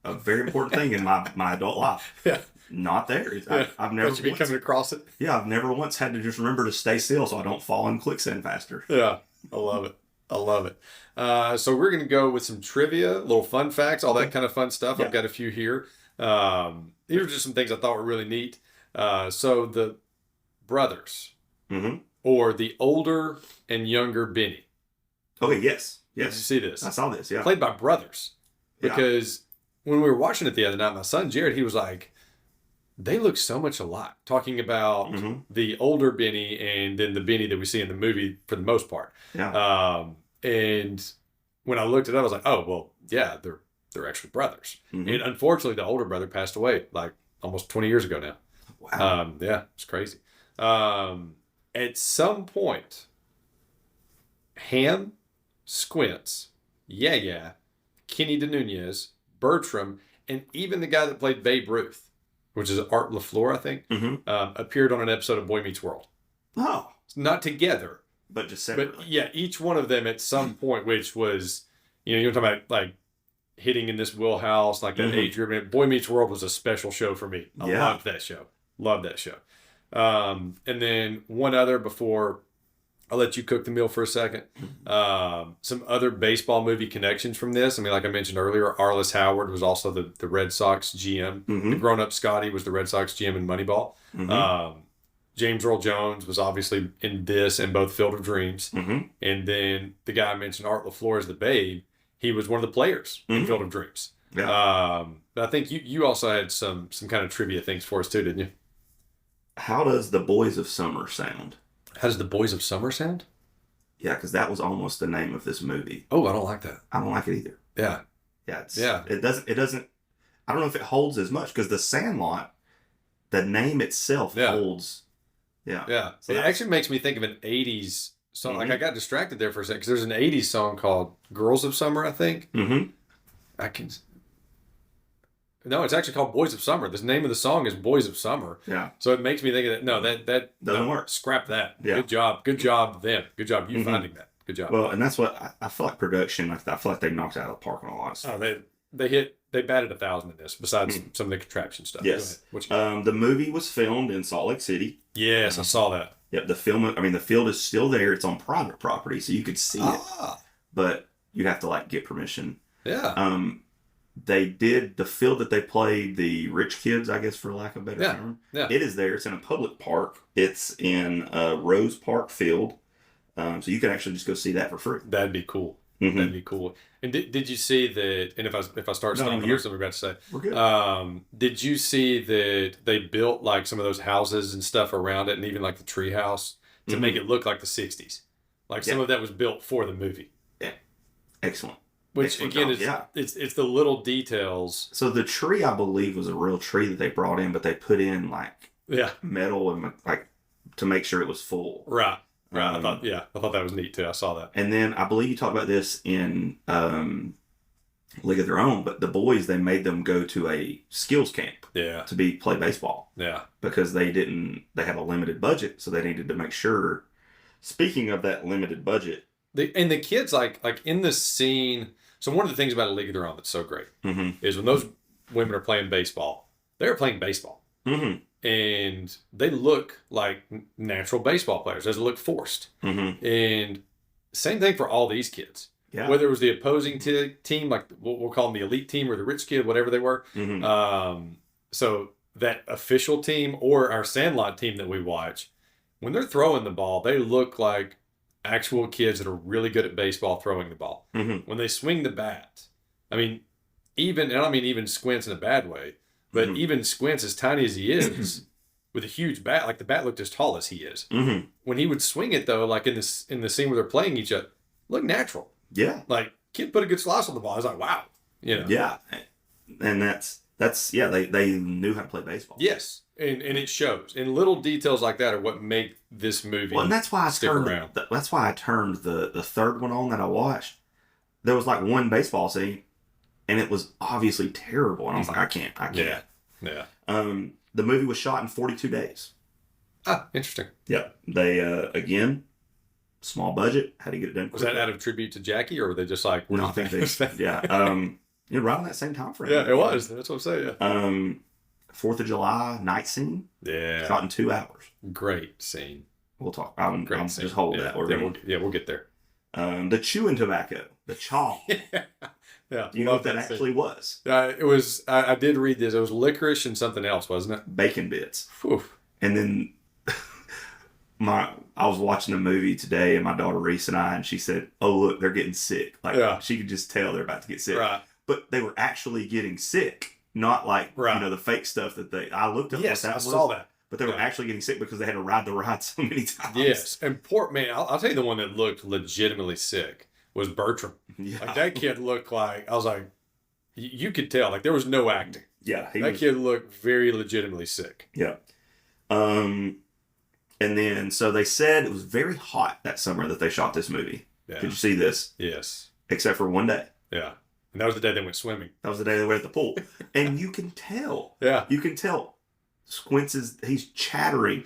a very important thing in my adult life. Yeah. Not there. I've never be coming across it. Yeah, I've never once had to just remember to stay still so I don't fall in quicksand faster. Yeah, I love it. So we're going to go with some trivia, little fun facts, all that kind of fun stuff. Yeah. I've got a few here. These are just some things I thought were really neat. So the brothers, mm-hmm. or the older and younger Benny. Okay, yes. Did you see this? I saw this, yeah. Played by brothers. Because when we were watching it the other night, my son Jared, he was like, they look so much alike. Talking about mm-hmm. the older Benny and then the Benny that we see in the movie for the most part. Yeah. And when I looked it up, I was like, oh, well, yeah, they're actually brothers. Mm-hmm. And unfortunately, the older brother passed away like almost 20 years ago now. Wow. Yeah, it's crazy. At some point, Ham, Squints, Yeah, Kenny DeNunez, Bertram, and even the guy that played Babe Ruth, which is Art LaFleur, I think, mm-hmm. appeared on an episode of Boy Meets World. Oh. Not together. But just separately. But yeah, each one of them at some point, which was, you're talking about like hitting in this wheelhouse, like that mm-hmm. age group. Boy Meets World was a special show for me. I loved that show. And then one other before I'll let you cook the meal for a second. Some other baseball movie connections from this. I mean, like I mentioned earlier, Arliss Howard was also the Red Sox GM. Mm-hmm. The grown-up Scotty was the Red Sox GM in Moneyball. Mm-hmm. James Earl Jones was obviously in this and both Field of Dreams. Mm-hmm. And then the guy I mentioned, Art LaFleur, as the Babe, he was one of the players in mm-hmm. Field of Dreams. Yeah. But I think you also had some kind of trivia things for us too, didn't you? How does The Boys of Summer sound? How does The Boys of Summer sound? Yeah, because that was almost the name of this movie. Oh, I don't like that. I don't like it either. Yeah. Yeah. It doesn't. I don't know if it holds as much because The Sandlot, the name itself holds. Yeah. Yeah. So it actually makes me think of an 80s song. mm-hmm. Like, I got distracted there for a second because there's an 80s song called Girls of Summer, I think. Mm-hmm. No, it's actually called Boys of Summer. The name of the song is Boys of Summer. Yeah. So it makes me think of that. No, that doesn't work. Scrap that. Yeah. Good job, them. Good job, you finding that. Good job. Well, and that's what I feel like production. I feel like they knocked it out of the park on a lot of stuff. Oh, they batted 1,000 in this. Besides some of the contraption stuff. Yes. The movie was filmed in Salt Lake City. Yes, I saw that. Yep. The field is still there. It's on private property, so you could see it, but you'd have to like get permission. Yeah. They did the field that they played the rich kids, I guess, for lack of a better term. Yeah. It is there. It's in a public park. It's in Rose Park Field. So you can actually just go see that for free. That'd be cool. Mm-hmm. That'd be cool. And did you see that? And if I start stopping, here's what we're about to say. We're good. Did you see that they built like some of those houses and stuff around it, and even like the tree house to make it look like the 60s? Like some of that was built for the movie. Yeah. Excellent. Which again is it's the little details. So the tree, I believe, was a real tree that they brought in, but they put in like metal and like to make sure it was full. Right. I thought that was neat too. I saw that. And then I believe you talked about this in league of their own. But the boys, they made them go to a skills camp Yeah. to play baseball Yeah. because they had a limited budget, so they needed to make sure. Speaking of that limited budget, The kids like in the scene. So one of the things about a league of their own that's so great is when those women are playing baseball, they're playing baseball. And they look like natural baseball players. They look forced. And same thing for all these kids. Yeah. Whether it was the opposing team, like we'll call them the elite team or the rich kid, whatever they were. So that official team or our Sandlot team that we watch, when they're throwing the ball, they look like actual kids that are really good at baseball throwing the ball. When they swing the bat, I mean, and I don't mean even Squints in a bad way, but even Squints, as tiny as he is, with a huge bat, like the bat looked as tall as he is. When he would swing it though, like in the scene where they're playing each other, looked natural. Yeah. Like kid put a good slice on the ball. I was like, wow. You know? Yeah. And that's they knew how to play baseball. Yes. And it shows. And little details like that are what make this movie and that's why stick around. That's why I turned the third one on that I watched. There was like one baseball scene, and it was obviously terrible. And I was like, I can't. Yeah. The movie was shot in 42 days. Ah, interesting. Yep. They, again, small budget. Had to get it done quickly. Was that out of tribute to Jackie, or were they just like, we're No, I not think they, yeah. Right on that same time frame. Yeah, it was. That's what I'm saying. Yeah. 4th of July night scene. Yeah. Shot in 2 hours. Great scene. We'll talk. I'm Scene. just hold that. We'll get there. The chewing tobacco, the chaw. Yeah. Do you know what that actually was? It was. I did read this. It was licorice and something else, wasn't it? Bacon bits. Whew. And then I was watching a movie today, and my daughter Reese and she said, "Oh look, they're getting sick." Like she could just tell they're about to get sick. Right. But they were actually getting sick, not like the fake stuff that I looked up. Yes, what that I was, saw that. But they were actually getting sick because they had to ride the ride so many times. Yes, and poor man, I'll tell you the one that looked legitimately sick was Bertram. Yeah. Like that kid looked like, I was like, you could tell, like there was no acting. Yeah, kid looked very legitimately sick. Yeah. And then so they said it was very hot that summer that they shot this movie. Yeah. Did you see this? Yes. Except for one day. Yeah. And that was the day they went swimming. That was the day they were at the pool. And you can tell. Yeah. You can tell. Squints he's chattering.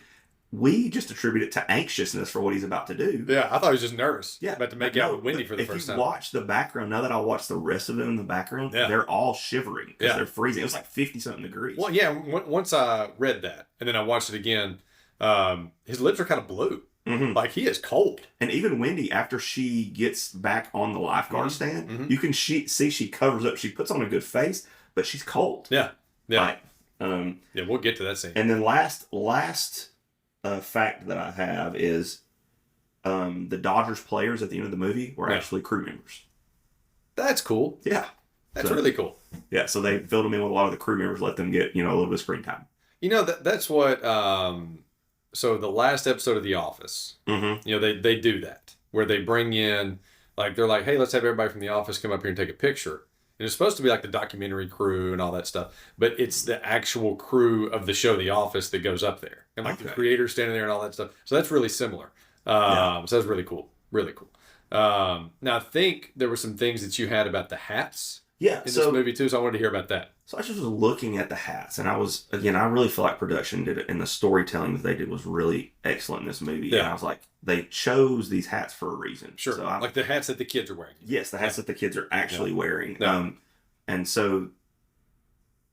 We just attribute it to anxiousness for what he's about to do. Yeah, I thought he was just nervous. Yeah. About to make out with Wendy for the first time. If you watch the background, now that I watch the rest of them in the background, they're all shivering because they're freezing. It was like 50-something degrees. Well, yeah, once I read that, and then I watched it again, his lips are kind of blue. Like he is cold. And even Wendy, after she gets back on the lifeguard stand, you can see she covers up. She puts on a good face, but she's cold. Yeah. Yeah. Like, yeah, we'll get to that scene. And then last fact that I have is the Dodgers players at the end of the movie were actually crew members. That's cool. Yeah. That's really cool. Yeah, so they filled them in with a lot of the crew members, let them get, a little bit of screen time. That's what, so the last episode of The Office, they do that, where they bring in, like, they're like, hey, let's have everybody from The Office come up here and take a picture. And it's supposed to be like the documentary crew and all that stuff, but it's the actual crew of the show The Office that goes up there. And like the creators standing there and all that stuff. So that's really similar. So that's really cool. Really cool. Now I think there were some things that you had about the hats in this movie too, so I wanted to hear about that. So I just was looking at the hats, and I really feel like production did it, and the storytelling that they did was really excellent in this movie. Yeah. And I was like, they chose these hats for a reason. Sure. So like the hats that the kids are wearing. Yes, the hats that the kids are actually wearing. Yeah. And so,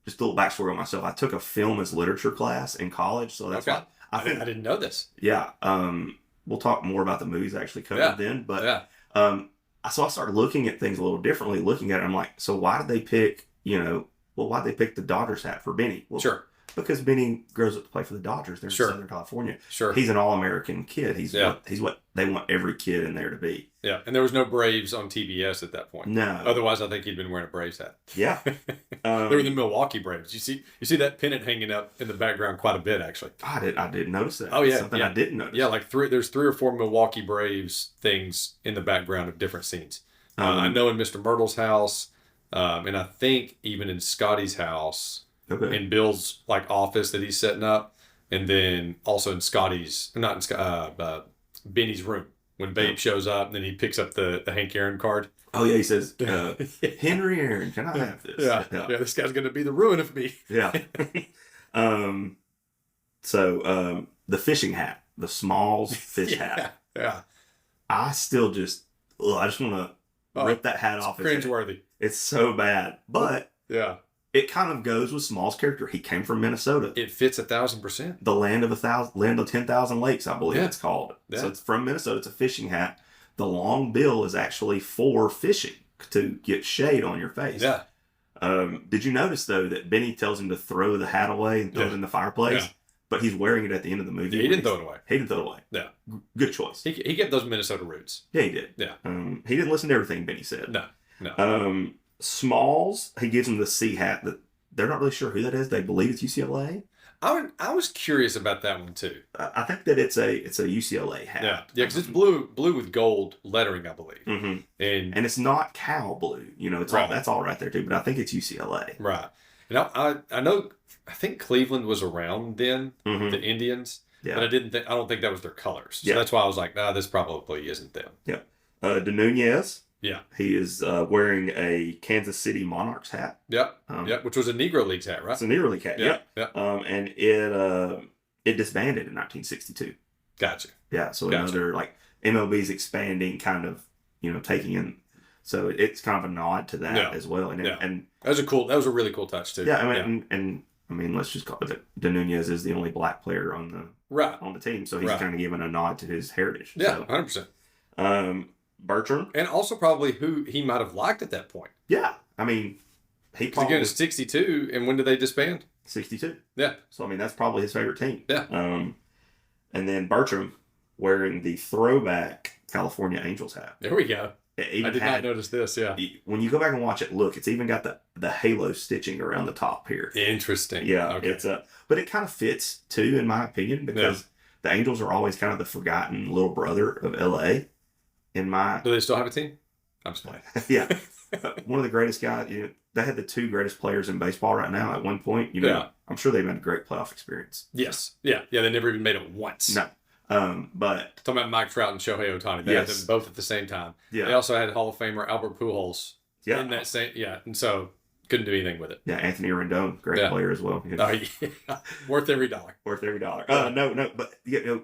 just a little backstory on myself. I took a film as literature class in college, so that's why I didn't know this. Yeah. We'll talk more about the movies I actually covered then, but so I started looking at things a little differently. Looking at it, I'm like, so why did they pick? Why'd they pick the Dodgers hat for Benny? Well, sure. Because Benny grows up to play for the Dodgers. They're in Southern California. Sure. He's an all-American kid. He's what they want every kid in there to be. Yeah, and there was no Braves on TBS at that point. No. Otherwise, I think he'd been wearing a Braves hat. Yeah. They were the Milwaukee Braves. You see that pennant hanging up in the background quite a bit, actually. I didn't notice that. Oh, yeah. Something I didn't notice. Yeah, like there's 3 or 4 Milwaukee Braves things in the background of different scenes. I know in Mr. Myrtle's house, and I think even in Scotty's house, in Bill's like office that he's setting up, and then also in Benny's room when Babe shows up and then he picks up the Hank Aaron card. Oh yeah, he says, Henry Aaron, can I have this? Yeah, this guy's gonna be the ruin of me. Yeah. The fishing hat, the Smalls fish hat. Yeah. I still just I just want to rip that hat off. Cringeworthy. It's so bad, but yeah, it kind of goes with Small's character. He came from Minnesota. It fits 1,000%. The land of 10,000 lakes, I believe it's called. Yeah. So it's from Minnesota. It's a fishing hat. The long bill is actually for fishing to get shade on your face. Yeah. Did you notice though that Benny tells him to throw the hat away and throw it in the fireplace? Yeah. But he's wearing it at the end of the movie. Yeah, he didn't throw it away. He didn't throw it away. Yeah. Good choice. He kept those Minnesota roots. Yeah, he did. Yeah. He didn't listen to everything Benny said. No. Smalls, he gives him the C hat that they're not really sure who that is. They believe it's UCLA. I was curious about that one too. I think that it's a UCLA hat. Yeah, because it's blue with gold lettering, I believe. Mm-hmm. And it's not cow blue. It's all that's all right there too. But I think it's UCLA. Right. And I think Cleveland was around then, the Indians. Yeah. But I don't think that was their colors. So that's why I was like, this probably isn't them. Yeah. De Nunez. Yeah. He is wearing a Kansas City Monarchs hat. Yep. Which was a Negro Leagues hat, right? It's a Negro League hat. Yeah. And it disbanded in 1962. Gotcha. Yeah. So another like MLB's expanding, kind of taking in. So it's kind of a nod to that as well. And and that was a really cool touch too. Yeah. I mean, let's just call it that De Nunez is the only black player on the team, so he's kind of giving a nod to his heritage. Yeah, 100%. Bertram, and also probably who he might have liked at that point. Yeah, I mean, again, it's 62, and when did they disband? 62. Yeah. So I mean, that's probably his favorite team. Yeah. And then Bertram wearing the throwback California Angels hat. There we go. I did not notice this. Yeah. When you go back and watch it, look, it's even got the halo stitching around the top here. Interesting. Yeah. Okay. It's but it kind of fits too, in my opinion, because the Angels are always kind of the forgotten little brother of LA. Do they still have a team? I'm just playing. Yeah. One of the greatest guys. They had the two greatest players in baseball right now at one point. I'm sure they've had a great playoff experience. Yes. Yeah. Yeah. They never even made it once. No. But talking about Mike Trout and Shohei Ohtani, they had them both at the same time. Yeah. They also had Hall of Famer Albert Pujols. Yeah. In that same. Yeah. And so couldn't do anything with it. Yeah. Anthony Rendon, great player as well. Oh yeah. Worth every dollar. Worth every dollar. No. But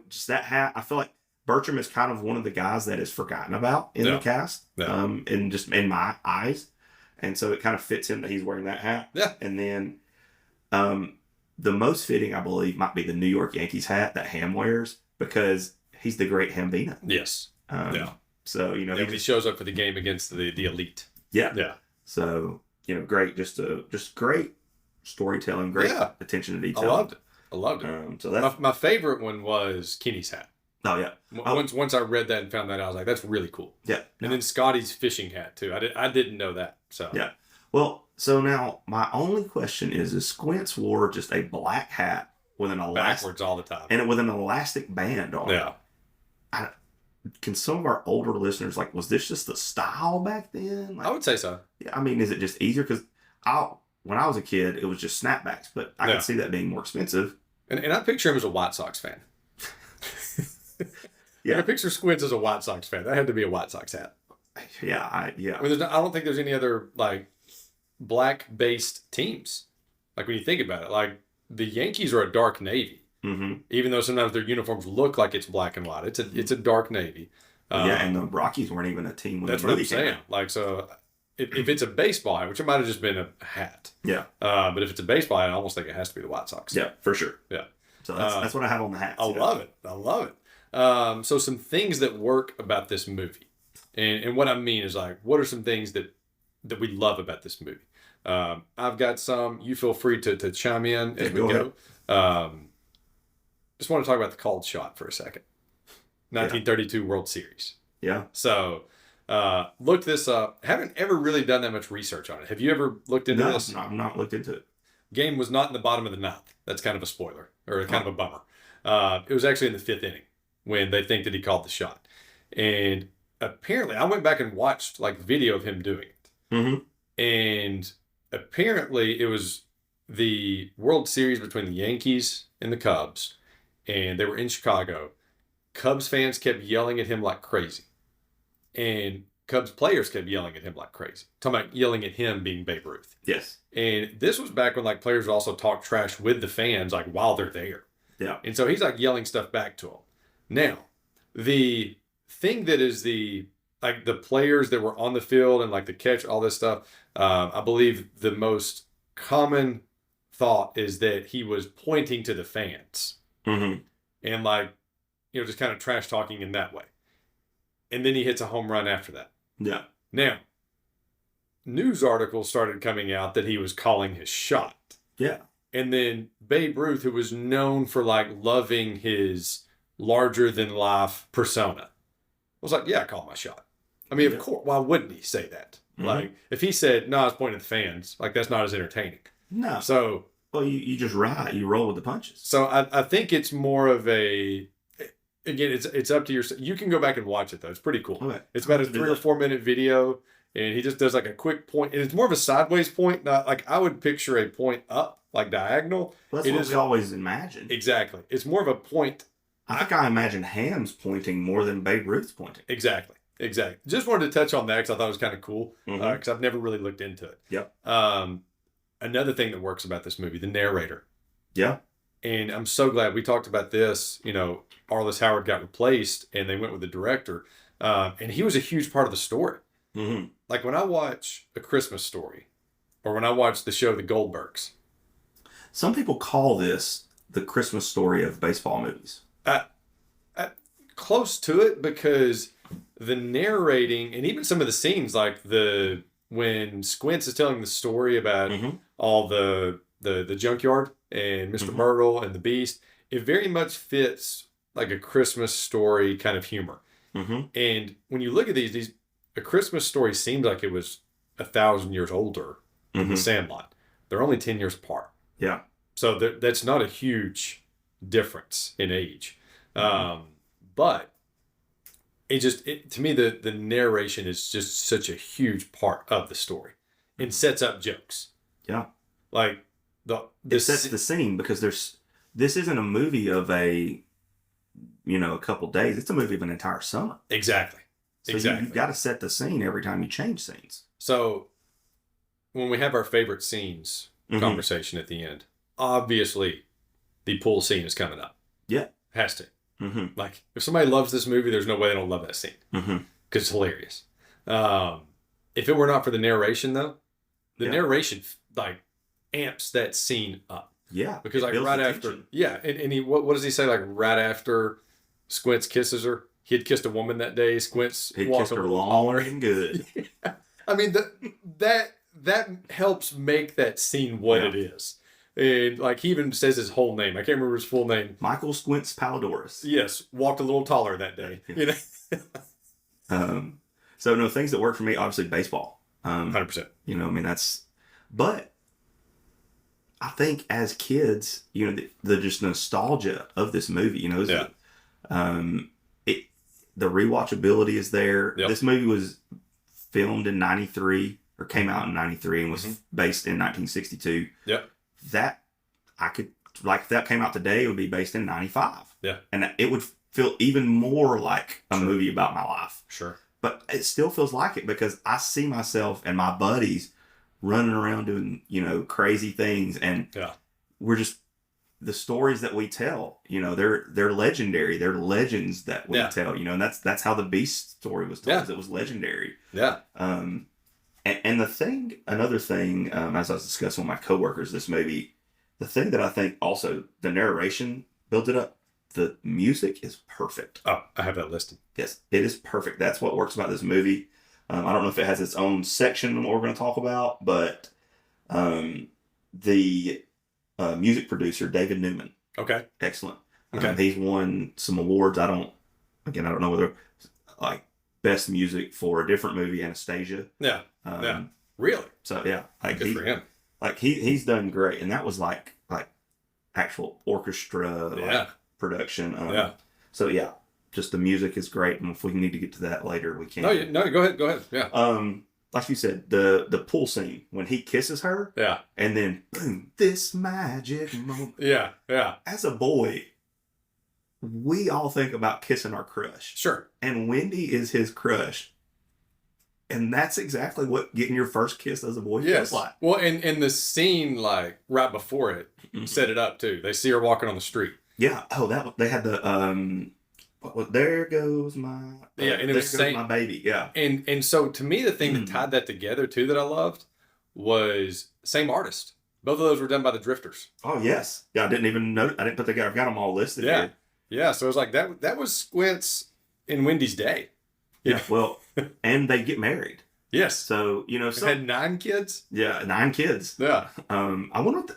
just that hat. I feel like Bertram is kind of one of the guys that is forgotten about in the cast. Yeah. And just in my eyes, and so it kind of fits him that he's wearing that hat. Yeah. And then, the most fitting, I believe, might be the New York Yankees hat that Ham wears, because he's the great Hambina. Yes. So when he shows up for the game against the elite. Yeah. Yeah. So great, just great storytelling, great attention to detail. I loved it. So that's my favorite one was Kenny's hat. Oh yeah. Once I read that and found that out, I was like, that's really cool. Yeah. And then Scotty's fishing hat too. I didn't know that. So yeah. Well, so now my only question is Squints wore just a black hat with an elastic backwards all the time, and with an elastic band on it. Yeah. Can some of our older listeners, was this just the style back then? I would say so. Yeah. I mean, is it just easier? Because when I was a kid, it was just snapbacks, but I could see that being more expensive. And I picture him as a White Sox fan. Yeah. I picture Squints as a White Sox fan. That had to be a White Sox hat. Yeah. I mean, I don't think there's any other black-based teams. When you think about it, the Yankees are a dark navy. Mm-hmm. Even though sometimes their uniforms look like it's black and white, it's a dark navy. And the Rockies weren't even a team when the movie came out. So if it's a baseball hat, which it might have just been a hat. Yeah. But if it's a baseball hat, I almost think it has to be the White Sox. Yeah, for sure. Yeah. So that's what I have on the hats. I love it. So some things that work about this movie, and what I mean is what are some things that we love about this movie? I've got some. You feel free to chime in as we go. Just want to talk about the called shot for a second. 1932 World Series. Yeah. So look this up. Haven't ever really done that much research on it. Have you ever looked into this? No, I've not looked into it. Game was not in the bottom of the ninth. That's kind of a spoiler, or kind of a bummer. It was actually in the fifth inning when they think that he called the shot. And apparently, I went back and watched video of him doing it. Mm-hmm. And apparently, it was the World Series between the Yankees and the Cubs, and they were in Chicago. Cubs fans kept yelling at him like crazy. And Cubs players kept yelling at him like crazy. Talking about yelling at him being Babe Ruth. Yes. And this was back when like players would also talk trash with the fans like while they're there. Yeah. And so he's like yelling stuff back to him. Now, the thing that is the players that were on the field and like the catch, all this stuff, I believe the most common thought is that he was pointing to the fans. Mm-hmm. And like, just kind of trash talking in that way. And then he hits a home run after that. Yeah. Now, news articles started coming out that he was calling his shot. Yeah. And then Babe Ruth, who was known for like loving his larger than life persona, was like, yeah, I call my shot. I mean, of course, why wouldn't he say that? Mm-hmm. Like, if he said, no, I was pointing at the fans, like that's not as entertaining. No. So, well, you just ride, you roll with the punches. So I think it's more of a, again, it's up to your, you can go back and watch it though. It's pretty cool. Okay. It's about a 3 or 4 minute video. And he just does like a quick point. And it's more of a sideways point. Not like I would picture a point up, like diagonal. Well, that's what we always imagined. Exactly. It's more of a point. I think I imagine Ham's pointing more than Babe Ruth's pointing. Exactly. Just wanted to touch on that because I thought it was kind of cool. Because I've never really looked into it. Yep. Another thing that works about this movie, the narrator. Yeah. And I'm so glad we talked about this. Arliss Howard got replaced and they went with the director. And he was a huge part of the story. Mm-hmm. Like when I watch A Christmas Story or when I watch the show The Goldbergs. Some people call this the Christmas story of baseball movies. Close to it because the narrating and even some of the scenes like when Squints is telling the story about all the junkyard and Mr. Myrtle and the Beast, it very much fits like a Christmas story kind of humor. And when you look at these A Christmas Story seems like it was 1,000 years older than The Sandlot. They're only 10 years apart. Yeah. So that's not a huge difference in age. But to me, the narration is just such a huge part of the story. It sets up jokes. Yeah. Like it sets the scene because this isn't a movie of a couple days. It's a movie of an entire summer. Exactly. So you've got to set the scene every time you change scenes. So when we have our favorite scenes conversation at the end, obviously the pool scene is coming up. Yeah. Has to. Like if somebody loves this movie, there's no way they don't love that scene because it's hilarious. If it were not for the narration though, the narration like amps that scene up. Yeah. Because like right after, and he what does he say? Like right after Squints kisses her, he had kissed a woman that day. Squints kissed her long and good. I mean that helps make that scene what it is. And like he even says his whole name. I can't remember his full name. Michael Squints Palidorus. Yes, walked a little taller that day. So no, things that work for me, obviously baseball. 100%. But I think as kids, the just nostalgia of this movie, the rewatchability is there. Yep. This movie was filmed in 93 or came out in 93 and was based in 1962. Yep. That I could if that came out today, it would be based in 95. Yeah. And it would feel even more like a movie about my life. Sure. But it still feels like it because I see myself and my buddies running around doing, crazy things. And we're just, the stories that we tell, they're legendary. They're legends that we tell, and that's how the Beast story was told. It was legendary. Yeah. And another thing, as I was discussing with my coworkers, this movie, the thing that I think also the narration built it up. The music is perfect. Oh, I have that listed. Yes, it is perfect. That's what works about this movie. I don't know if it has its own section what we're going to talk about, but the music producer, David Newman. Okay. Excellent. Okay. He's won some awards. I don't know whether like best music for a different movie, Anastasia. Yeah. Really? So yeah. Good for him. Like he's done great. And that was like actual orchestra production. So yeah. Just the music is great, and if we need to get to that later, we can. No, go ahead. Yeah. Like you said, the pool scene when he kisses her. Yeah. And then boom, this magic moment. Yeah. As a boy, we all think about kissing our crush. Sure. And Wendy is his crush. And that's exactly what getting your first kiss as a boy feels like. Well, and the scene, like, right before it, set it up, too. They see her walking on the street. Yeah. Oh, they had the, there goes my, and it was there goes my baby. Yeah. And so, to me, the thing that tied that together, too, that I loved was same artist. Both of those were done by the Drifters. Oh, yes. Yeah, I didn't even know. I didn't put together. I've got them all listed here. Yeah, so it was like that was Squint's in Wendy's day. Yeah, well, and they get married. Yes. So, had 9 kids? Yeah, 9 kids. Yeah. I wonder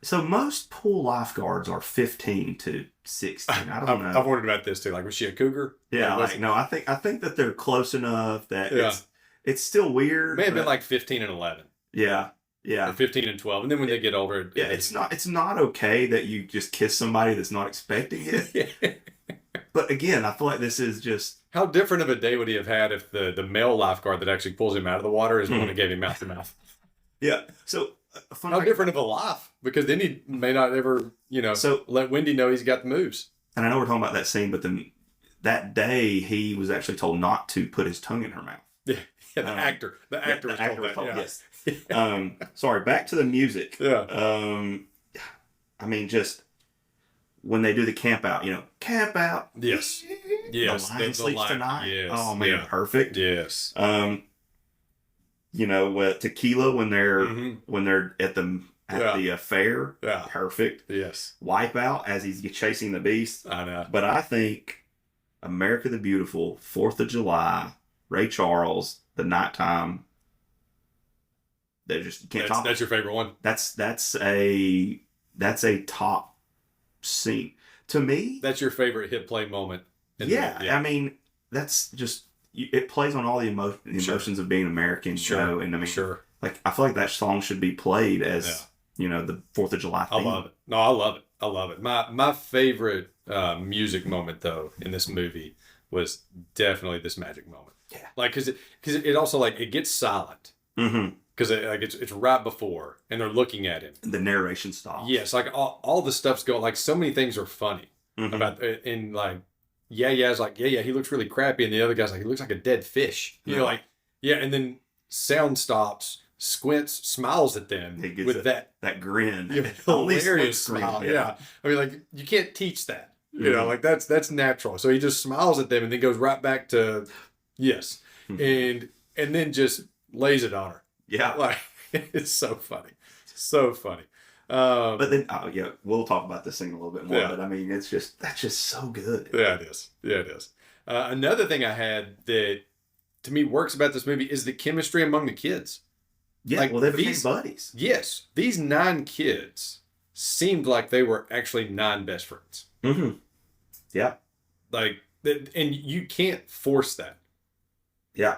so most pool lifeguards are 15 to 16. I don't know. I've wondered about this too. Like, was she a cougar? Yeah, I think that they're close enough that it's still weird. May have been like 15 and 11. Yeah. Yeah. Or 15 and 12. And then when they get older, it's not okay that you just kiss somebody that's not expecting it. But again, I feel like this is just... How different of a day would he have had if the male lifeguard that actually pulls him out of the water is the one that gave him mouth to mouth? Yeah. So... How different of a life? Because then he may not ever, let Wendy know he's got the moves. And I know we're talking about that scene, but then that day he was actually told not to put his tongue in her mouth. Yeah, the actor was told that. Yes. Sorry, back to the music. Yeah. I mean, just when they do the camp out, camp out. Yes. Yes. The lion sleeps tonight. Yes. Oh man, perfect. Yes. Tequila when they're at the fair. Yeah. Perfect. Yes. Wipeout as he's chasing the beast. I know. But I think America the Beautiful, 4th of July, Ray Charles, The Nighttime. They're just you can't top. That's your favorite one. That's a top scene to me. That's your favorite hit play moment. I mean that's just it plays on all the emotions of being American. Sure. And I mean, like I feel like that song should be played as the 4th of July theme. I love it. No, I love it. My favorite music moment though in this movie was definitely this magic moment. Yeah. Like because it also like it gets silent. Mm-hmm. Because it's right before, and they're looking at him. The narration stops. Yes, like all the stuff's going. Like so many things are funny about, and like it's like he looks really crappy, and the other guy's like he looks like a dead fish. And then sound stops. Squints smiles at them with that grin, hilarious smile. Yeah, I mean like you can't teach that. Like that's natural. So he just smiles at them, and then goes right back to yes, and then just lays it on her. Yeah. Like, it's so funny. So funny. But then, we'll talk about this thing a little bit more. But I mean, that's just so good. Yeah, it is. Another thing I had that to me works about this movie is the chemistry among the kids. Yeah, they became buddies. Yes. These 9 kids seemed like they were actually 9 best friends. Mm-hmm. Yeah. Like, and you can't force that. Yeah.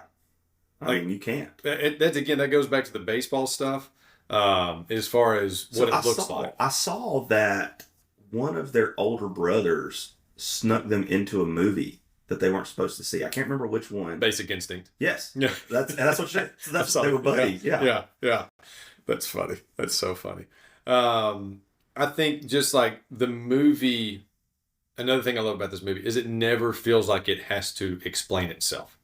I mean, you can't. That goes back to the baseball stuff. As far as what it looks like. I saw that one of their older brothers snuck them into a movie that they weren't supposed to see. I can't remember which one. Basic Instinct. Yes. Yeah. That's what you said. So they were buddies. Yeah. That's funny. That's so funny. I think just like the movie, another thing I love about this movie is it never feels like it has to explain itself.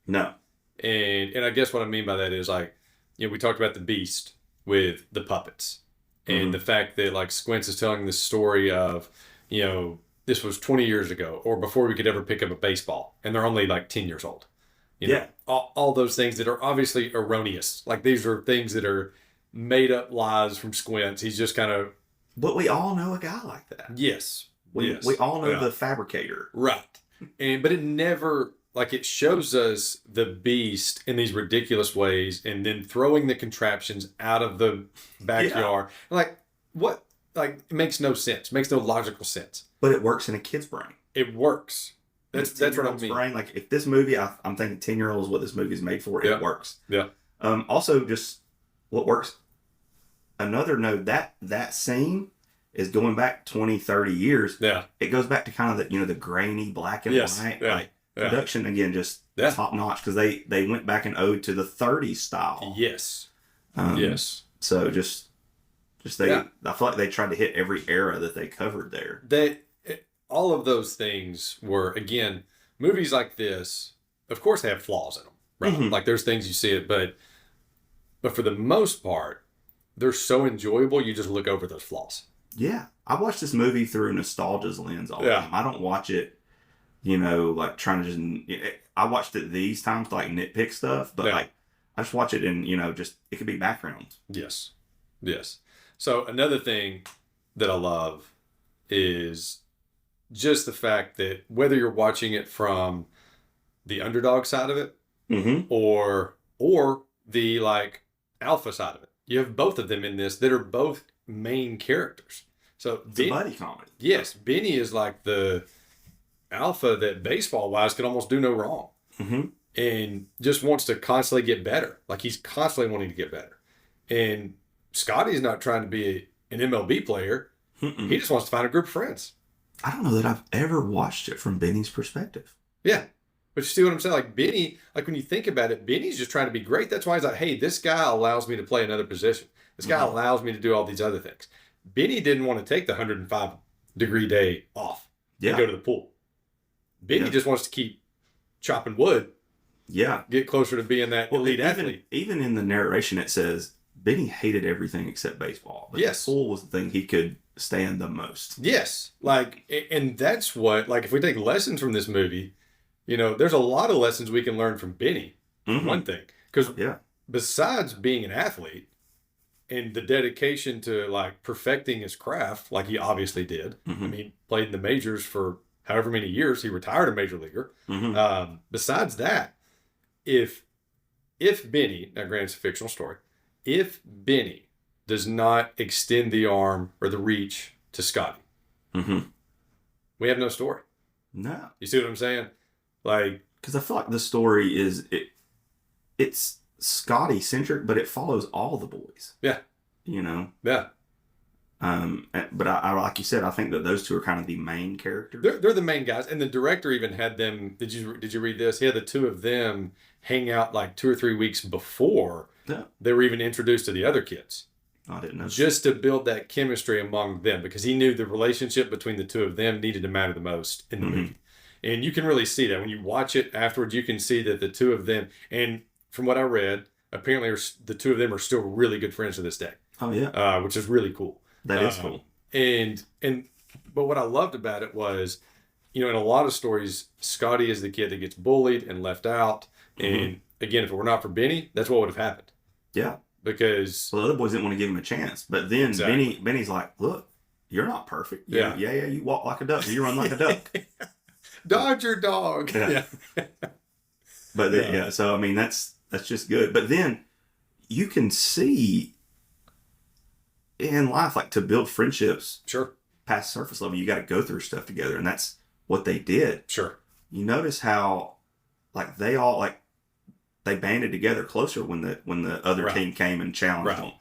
No. And I guess what I mean by that is like, we talked about the Beast with the puppets and the fact that like Squints is telling this story of, this was 20 years ago or before we could ever pick up a baseball and they're only like 10 years old. All those things that are obviously erroneous. Like these are things that are made up lies from Squints. He's just kind of. But we all know a guy like that. Yes. We all know the fabricator. Right. But it never. Like it shows us the Beast in these ridiculous ways and then throwing the contraptions out of the backyard. Yeah. Like what? Like it makes no sense. Makes no logical sense. But it works in a kid's brain. It works. That's what I mean. Brain. Like if this movie, I'm thinking 10-year-olds what this movie is made for. It works. Yeah. Also just what works. Another note that scene is going back 20, 30 years. Yeah. It goes back to kind of the grainy black and white. Yeah. Like, production again, just top notch because they went back and owed to the 30s style. Yes. So just I feel like they tried to hit every era that they covered there. all of those things were, again, movies like this, of course they have flaws in them, right? Mm-hmm. Like there's things you see it, but for the most part, they're so enjoyable, you just look over those flaws. Yeah. I watch this movie through nostalgia's lens all the time. I don't watch it, like trying to just, I watched it these times to like nitpick stuff, but like I just watch it and, just, it could be background. Yes. Yes. So another thing that I love is just the fact that whether you're watching it from the underdog side of it Mm-hmm. or the like alpha side of it, you have both of them in this that are both main characters. So It's a buddy comedy. Yes, Benny is like the alpha that baseball wise can almost do no wrong. Mm-hmm. And just wants to constantly get better. Like he's constantly wanting to get better. And Scotty's not trying to be an MLB player. Mm-mm. He just wants to find a group of friends. I don't know that I've ever watched it from Benny's perspective. Yeah. But you see what I'm saying? Like Benny, like when you think about it, Benny's just trying to be great. That's why he's like, hey, this guy allows me to play another position. This guy allows me to do all these other things. Benny didn't want to take the 105-degree day off and go to the pool. Benny just wants to keep chopping wood. Yeah. Get closer to being that elite athlete. Even in the narration, it says Benny hated everything except baseball. But yes. The pool was the thing he could stand the most. Yes. Like, and that's what, like, if we take lessons from this movie, there's a lot of lessons we can learn from Benny. Mm-hmm. One thing. Because besides being an athlete and the dedication to, like, perfecting his craft, like he obviously did. Mm-hmm. I mean, played in the majors for however many years. He retired a major leaguer. Mm-hmm. Besides that, if Benny, now granted it's a fictional story, if Benny does not extend the arm or the reach to Scotty, we have no story. No. You see what I'm saying? Like, because I feel like the story is it's Scotty centric, but it follows all the boys. Yeah. Yeah. But I like you said, I think that those two are kind of the main characters. They're the main guys, and the director even had them. Did you read this? He had the two of them hang out like 2 or 3 weeks before they were even introduced to the other kids. I didn't know. Just to build that chemistry among them, because he knew the relationship between the two of them needed to matter the most in the movie. And you can really see that when you watch it afterwards. You can see that the two of them, and from what I read, apparently the two of them are still really good friends to this day. Oh yeah, which is really cool. That is cool. But what I loved about it was, in a lot of stories, Scotty is the kid that gets bullied and left out. And again, if it were not for Benny, that's what would have happened. Yeah. Because the other boys didn't want to give him a chance. But then Benny's like, look, you're not perfect. Yeah. You walk like a duck. You run like a duck. Dodge your dog. Yeah. But so I mean that's just good. But then you can see in life, like, to build friendships past surface level, you got to go through stuff together, and that's what they did. Sure. You notice how, like, they all, like, they banded together closer when the other team came and challenged them.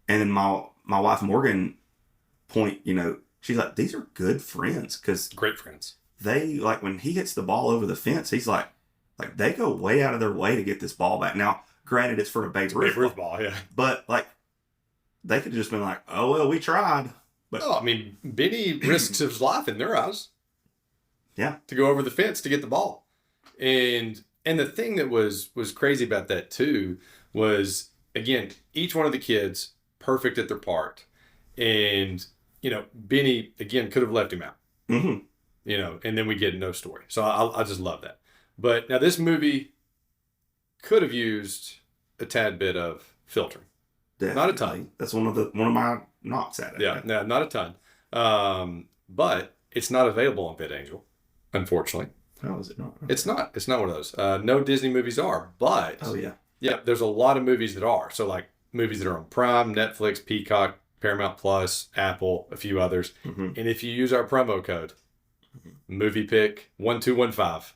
And then my wife Morgan she's like, these are good friends, because great friends. They, like, when he hits the ball over the fence, he's like they go way out of their way to get this ball back. Now, granted, it's for a Babe Ruth ball, yeah. But, like, they could have just been like, oh, well, we tried. But I mean, Benny risks his life in their eyes. Yeah. To go over the fence to get the ball. And the thing that was crazy about that, too, was, again, each one of the kids perfect at their part. And, Benny, again, could have left him out. Mm-hmm. And then we get no story. So I just love that. But now this movie could have used a tad bit of filtering. Definitely. Not a ton. That's one of my knocks at it. Yeah, no, not a ton. But it's not available on VidAngel, unfortunately. How is it not? It's not. It's not one of those. No Disney movies are, but yeah, there's a lot of movies that are. So like movies that are on Prime, Netflix, Peacock, Paramount Plus, Apple, a few others. And if you use our promo code, MoviePick1215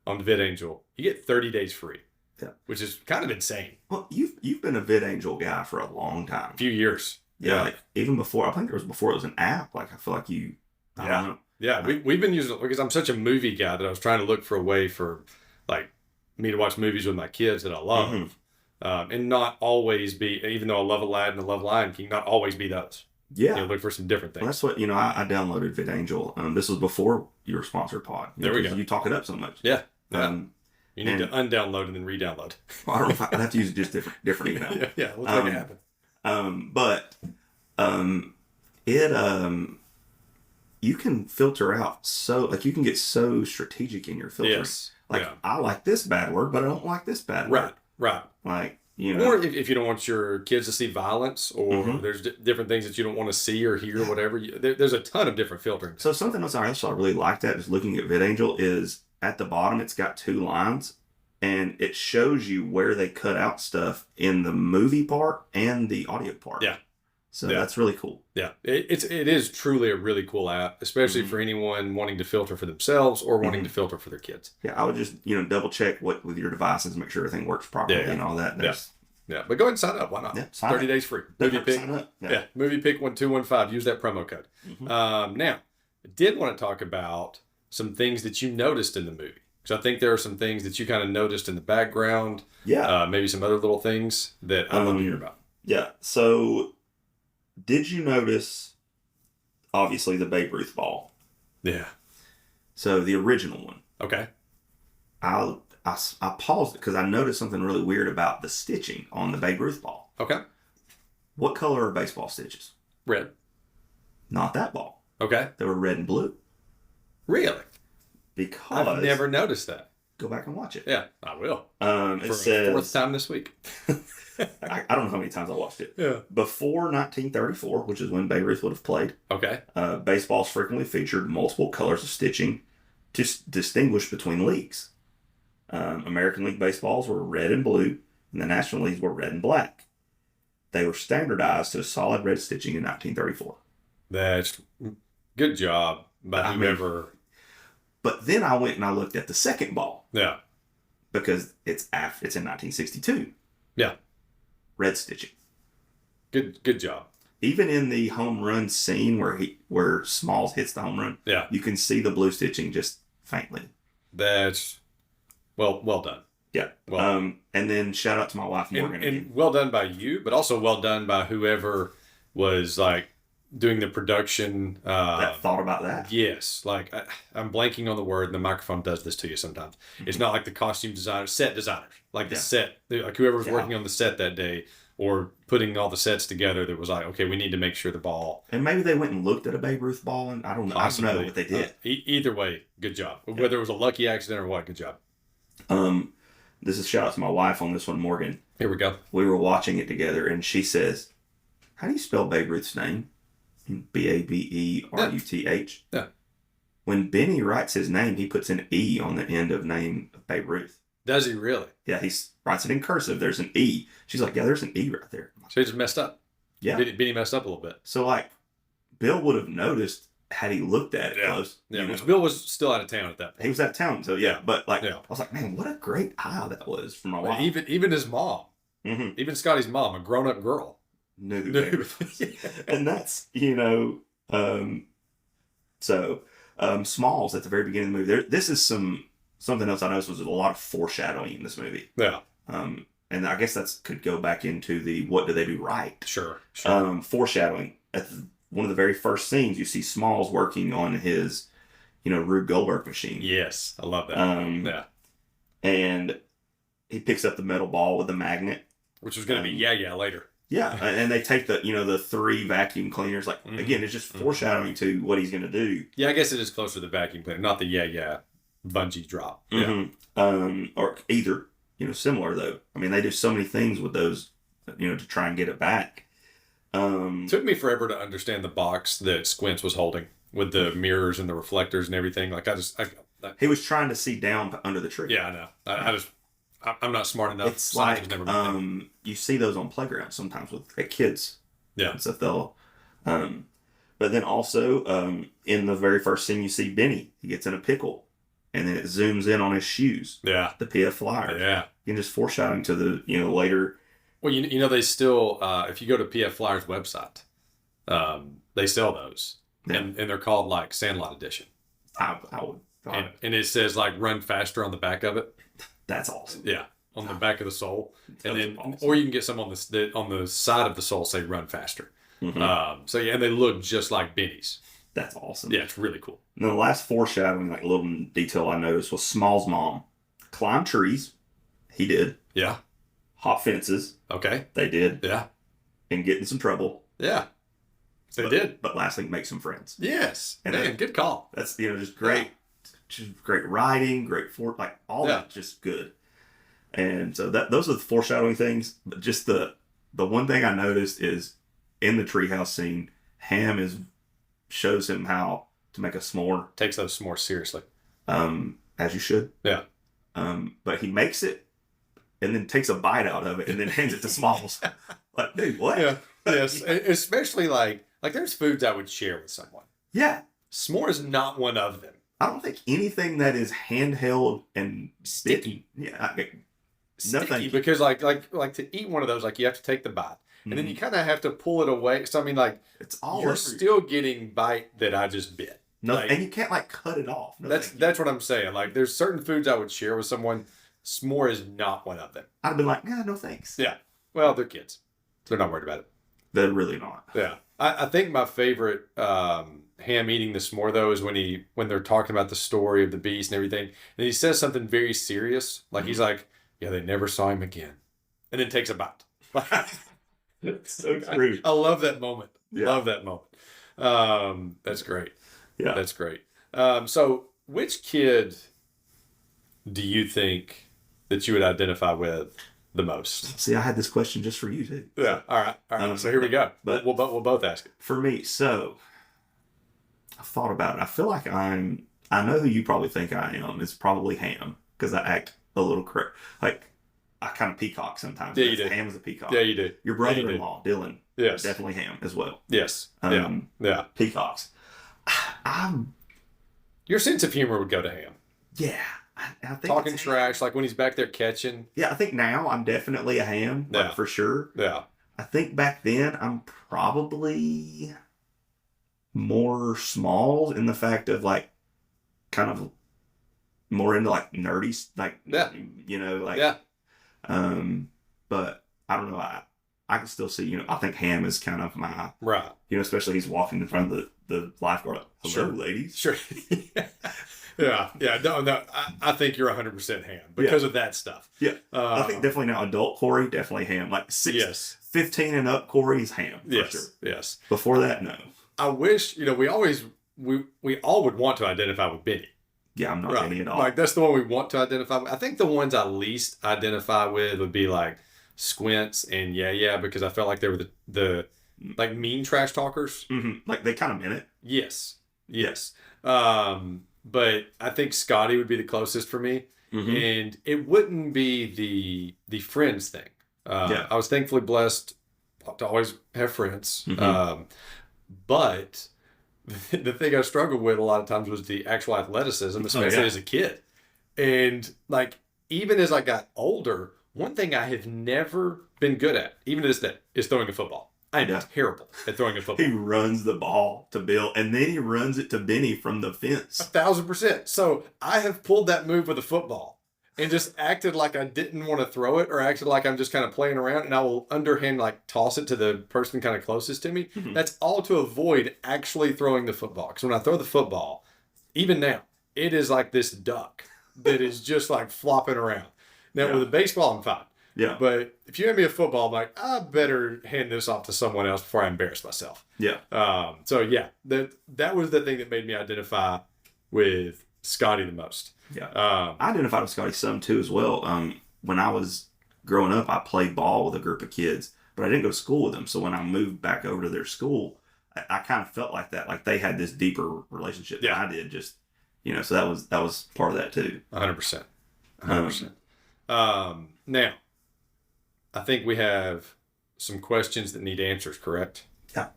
on VidAngel, you get 30 days free. Yeah. Which is kind of insane. Well, you've been a VidAngel guy for a long time. A few years. Yeah. Like, even before, I think it was an app. Like, I feel like I don't know. Yeah, we've been using it because I'm such a movie guy that I was trying to look for a way for, like, me to watch movies with my kids that I love. And not always be, even though I love Aladdin and I love Lion King, not always be those. Yeah. look for some different Well, things. that's what, I downloaded VidAngel. This was before your sponsored pod. There we go. You talk it up so much. Yeah. You need and- to undownload and then re-download. Well, I don't know if I'd have to use just different email. yeah, let's make it happen. But it you can filter out you can get so strategic in your filtering. Yes. I like this bad word, but I don't like this bad word. Right. Like, Or if you don't want your kids to see violence, or there's different things that you don't want to see or hear, whatever. There's a ton of different filtering. So something else I really liked at just looking at VidAngel is at the bottom it's got 2 lines, and it shows you where they cut out stuff in the movie part and the audio part. Yeah. So that's really cool. Yeah, it is truly a really cool app, especially for anyone wanting to filter for themselves or wanting to filter for their kids. Yeah, I would just double check what with your devices, make sure everything works properly and all that. Yeah, but go ahead and sign up. Why not? Yeah, 30 days free. Movie Pick. Sign up. Yeah, Movie Pick 1215. Use that promo code. Now, I did want to talk about some things that you noticed in the movie. So I think there are some things that you kind of noticed in the background. Yeah. Maybe some other little things that I'd love to hear about. Yeah. So, did you notice, obviously, the Babe Ruth ball? Yeah. So, the original one. Okay. I paused it because I noticed something really weird about the stitching on the Babe Ruth ball. Okay. What color are baseball stitches? Red. Not that ball. Okay. They were red and blue. Really? Because I've never noticed that. Go back and watch it. Yeah, I will. It says the 4th time this week. I don't know how many times I watched it. Yeah. Before 1934, which is when Babe Ruth would have played, Okay. baseballs frequently featured multiple colors of stitching to distinguish between leagues. American League baseballs were red and blue, and the National Leagues were red and black. They were standardized to solid red stitching in 1934. That's good job by whoever. But then I went and I looked at the second ball. Yeah. Because it's in 1962. Yeah. Red stitching. Good job. Even in the home run scene where Smalls hits the home run, you can see the blue stitching just faintly. That's well done. Yeah. Well, and then shout out to my wife Morgan. And well done by you, but also well done by whoever was like doing the production. That thought about that. Yes. Like I'm blanking on the word, and the microphone does this to you sometimes. It's not like the costume designers, set designers, like the set, like whoever was working on the set that day or putting all the sets together that was like, okay, we need to make sure the ball. And maybe they went and looked at a Babe Ruth ball, and I don't know. Possibly. I don't know what they did. Either way, good job. Whether it was a lucky accident or what, good job. This is shout out to my wife on this one, Morgan. Here we go. We were watching it together, and she says, "How do you spell Babe Ruth's name?" Baberuth. Yeah. When Benny writes his name, he puts an E on the end of name of Babe Ruth. Does he really? Yeah, he writes it in cursive. There's an E. She's like, yeah, there's an E right there. So he just messed up. Yeah. Benny messed up a little bit. So, like, Bill would have noticed had he looked at it close. Yeah, which Bill was still out of town at that point. He was out of town, so yeah. But, like, Yeah. I was like, man, what a great eye that was from my wife. Even his mom, even Scotty's mom, a grown-up girl. Knew who Babe Ruth was. And that's, Smalls at the very beginning of the movie. This is something else I noticed was a lot of foreshadowing in this movie. Yeah. And I guess that could go back into the what do they do right? Sure. Foreshadowing. One of the very first scenes, you see Smalls working on his, Rube Goldberg machine. Yes, I love that. Yeah. And he picks up the metal ball with the magnet. Which was going to be yeah later. Yeah, and they take the 3 vacuum cleaners. Like, again, it's just foreshadowing to what he's going to do. Yeah, I guess it is closer to the vacuum cleaner, not the bungee drop. Yeah. Or either, similar though. I mean, they do so many things with those, to try and get it back. Took me forever to understand the box that Squints was holding with the mirrors and the reflectors and everything. Like he was trying to see down under the tree. Yeah, I know. I'm not smart enough. It's like you see those on playgrounds sometimes with kids. Yeah. And stuff they'll. But then also in the very first scene you see Benny. He gets in a pickle, and then it zooms in on his shoes. Yeah. The PF Flyer. Yeah. And just foreshadowing to the later. Well, they still if you go to PF Flyer's website, they sell those, and they're called like Sandlot edition. I would. And it says like run faster on the back of it. That's awesome. Yeah, on the back of the sole, and then awesome. or you can get some on the side of the sole say run faster. So yeah, and they look just like Benny's. That's awesome. Yeah, it's really cool. And then the last foreshadowing, like little detail I noticed was Small's mom. Climb trees. He did. Yeah. Hop fences. Okay. They did. Yeah. And get in some trouble. Yeah. They did. But lastly, make some friends. Yes. And man, good call. That's, just great. Yeah. Just great writing, great all that, just good. And so those are the foreshadowing things. But just the one thing I noticed is in the treehouse scene, Ham shows him how to make a s'more. Takes those s'mores seriously. As you should. Yeah. But he makes it and then takes a bite out of it and then hands it to Smalls. Like, dude, what? Yeah. Yes. Especially like there's foods I would share with someone. Yeah. S'more is not one of them. I don't think anything that is handheld and sticky. Sticky because like to eat one of those, like you have to take the bite. And then you kind of have to pull it away. So I mean, like it's all you're still getting bite that I just bit. No, and you can't cut it off. No, that's what I'm saying. Like there's certain foods I would share with someone. S'more is not one of them. I'd be like, no thanks. Yeah. Well, they're kids. They're not worried about it. They're really not. Yeah. I think my favorite Ham eating the s'more though is when they're talking about the story of the beast and everything, and he says something very serious. Like he's like, yeah, they never saw him again, and then takes a bite. It's so true. I love that moment. Yeah. Love that moment. That's great. Yeah. That's great. So which kid do you think that you would identify with the most? See, I had this question just for you too. Yeah. All right. So here we go. But we'll both ask it. For me, so I thought about it. I feel like I know who you probably think I am. It's probably Ham because I act a little I kind of peacock sometimes. Yeah, you do. Ham is a peacock. Yeah, you do. Your brother-in-law, Dylan. Yes. Definitely Ham as well. Yes. Yeah. Peacocks. Your sense of humor would go to Ham. Yeah. I think talking trash, like when he's back there catching. Yeah, I think now I'm definitely a Ham, for sure. Yeah. I think back then I'm probably more Smalls in the fact of kind of more into nerdy, but I don't know. I can still see, I think Ham is kind of my, right. Especially he's walking in front of the lifeguard. Hello, sure. Ladies. Sure. Yeah. No. I think you're 100% Ham because of that stuff. Yeah. I think definitely now adult Corey, definitely Ham. 15 and up Corey is Ham. For sure. Yes. Before that, no. I wish, we all would want to identify with Benny. Yeah, I'm not Benny at all. That's the one we want to identify with. I think the ones I least identify with would be Squints and Yeah, because I felt like they were the mean trash talkers. Mm-hmm. They kind of meant it. Yes. But I think Scotty would be the closest for me. Mm-hmm. And it wouldn't be the friends thing. I was thankfully blessed to always have friends. Mm-hmm. But the thing I struggled with a lot of times was the actual athleticism, especially as a kid. And even as I got older, one thing I have never been good at, even to this day, is throwing a football. I am terrible at throwing a football. He runs the ball to Bill, and then he runs it to Benny from the fence. 1,000%. So I have pulled that move with a football and just acted like I didn't want to throw it or acted like I'm just kind of playing around, and I will underhand toss it to the person kind of closest to me. Mm-hmm. That's all to avoid actually throwing the football. Because when I throw the football, even now, it is like this duck that is just flopping around. Now with a baseball, I'm fine. Yeah. But if you hand me a football, I'm like, I better hand this off to someone else before I embarrass myself. Yeah. That was the thing that made me identify with Scotty the most. Yeah. I identified with Scotty some too as well. When I was growing up, I played ball with a group of kids, but I didn't go to school with them. So when I moved back over to their school, I kind of felt like that. They had this deeper relationship than I did. Just, so that was part of that too. 100%. 100%. Now, I think we have some questions that need answers, correct? Yeah.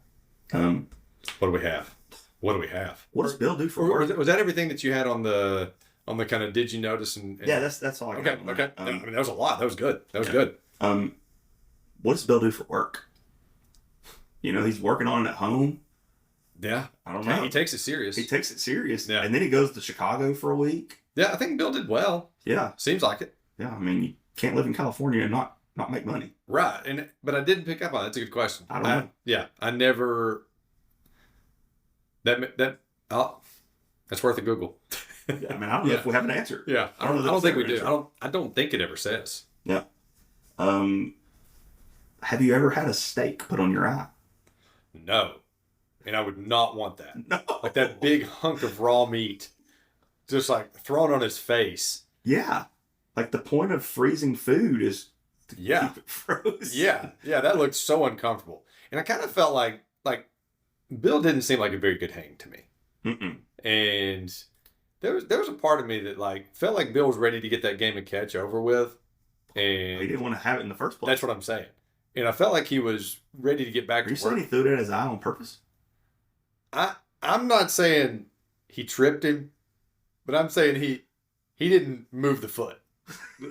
What do we have? What does Bill do for work? Was that everything that you had on the kind of did you notice? And yeah, that's all I got. Okay. That was a lot. That was good. Good. What does Bill do for work? He's working on it at home. Yeah. I don't know. He takes it serious. Yeah. And then he goes to Chicago for a week. Yeah, I think Bill did well. Yeah. Seems like it. Yeah, I mean, you can't live in California and not not make money. Right. But I didn't pick up on it. That's a good question. I don't know. Yeah. I never. That's worth a Google. Yeah, I mean, I don't know if we have an answer. Yeah. I don't think we do. I don't think it ever says. Yeah. Have you ever had a steak put on your eye? No. And I would not want that. No. Like that big hunk of raw meat just like thrown on his face. Yeah. Like the point of freezing food is to keep it frozen. Yeah. Yeah. That looked so uncomfortable. And I kind of felt like Bill didn't seem like a very good hang to me. Mm-mm. And there was a part of me that like felt like Bill was ready to get that game of catch over with. And he didn't want to have it in the first place. That's what I'm saying. And I felt like he was ready to get back to work. Are you saying he threw it at his eye on purpose? I'm not saying he tripped him, but I'm saying he didn't move the foot.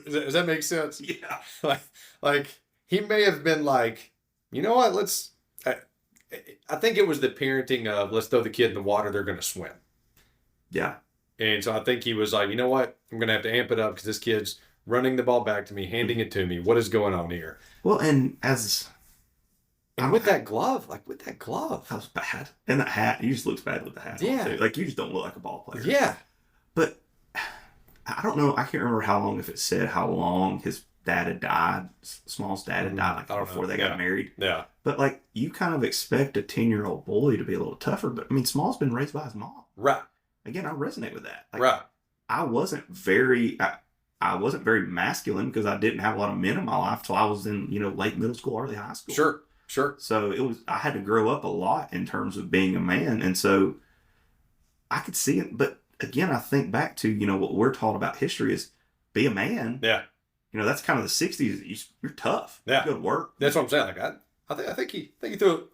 Does that make sense? Yeah. Like he may have been like, you know what? I think it was the parenting of let's throw the kid in the water. They're going to swim. Yeah. And so I think he was like, you know what? I'm going to have to amp it up because this kid's running the ball back to me, handing it to me. What is going on here? Well, and with that glove. That was bad. And that hat, he just looks bad with the hat. Yeah. On too. Like you just don't look like a ball player. Yeah. But I don't know. I can't remember how long, if it said how long his dad had died. Small's dad had died before they got married. Yeah. But like you kind of expect a 10-year-old boy to be a little tougher. But I mean, Small's been raised by his mom. Right. Again, I resonate with that. Like, right. I wasn't very masculine because I didn't have a lot of men in my life till I was in, late middle school, early high school. Sure. So I had to grow up a lot in terms of being a man. And so I could see it. But again, I think back to, what we're taught about history is be a man. Yeah. That's kind of the 60s. You're tough. Yeah. You go to work. That's what I'm saying. Like I think he threw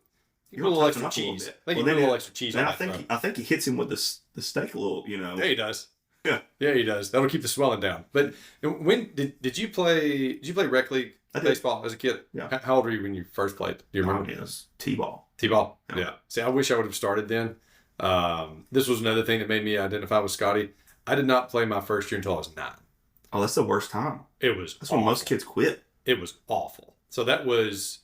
a little extra cheese. I think he put a little extra cheese on that. I think he hits him with the steak a little, Yeah, he does. Yeah. Yeah, he does. That'll keep the swelling down. But when did you play rec league baseball as a kid? Yeah. How old were you when you first played? Do you remember? It was T-ball. T-ball. Yeah. See, I wish I would have started then. This was another thing that made me identify with Scotty. I did not play my first year until I was 9. Oh, that's the worst time. That's when most kids quit. It was awful. So that was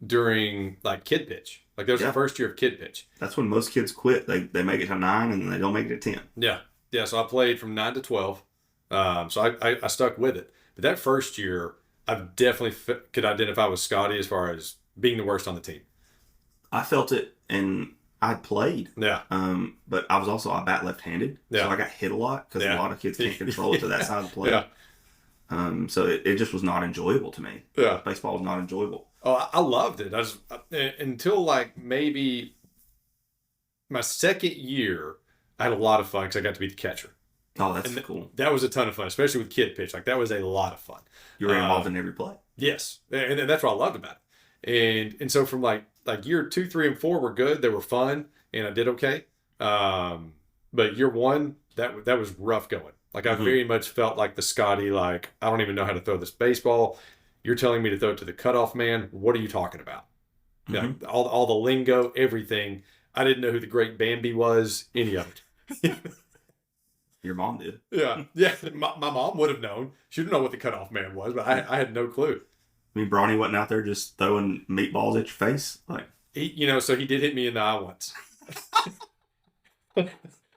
during like kid pitch. Like that was the first year of kid pitch. That's when most kids quit. They make it to 9 and then they don't make it to 10. Yeah. Yeah. So I played from 9 to 12. So I stuck with it. But that first year, I definitely could identify with Scotty as far as being the worst on the team. I felt it, and I played. Yeah. But I was also a bat left-handed. Yeah. So I got hit a lot because a lot of kids can't control it to that side of the plate. Yeah. So it just was not enjoyable to me. Yeah. Baseball was not enjoyable. Oh, I loved it. Until like maybe my second year, I had a lot of fun because I got to be the catcher. Oh, that's cool. That was a ton of fun, especially with kid pitch. Like that was a lot of fun. You were involved in every play. Yes, and that's what I loved about it. And so from like year 2, 3, and 4 were good. They were fun, and I did okay. But year 1, that was rough going. Like I very much felt like the Scotty. Like I don't even know how to throw this baseball. You're telling me to throw it to the cutoff man. What are you talking about? Like, all the lingo, everything. I didn't know who the great Bambi was. Any of it. Your mom did. Yeah. My mom would have known. She didn't know what the cutoff man was, but I had no clue. I mean, Bronny wasn't out there just throwing meatballs at your face, like so he did hit me in the eye once.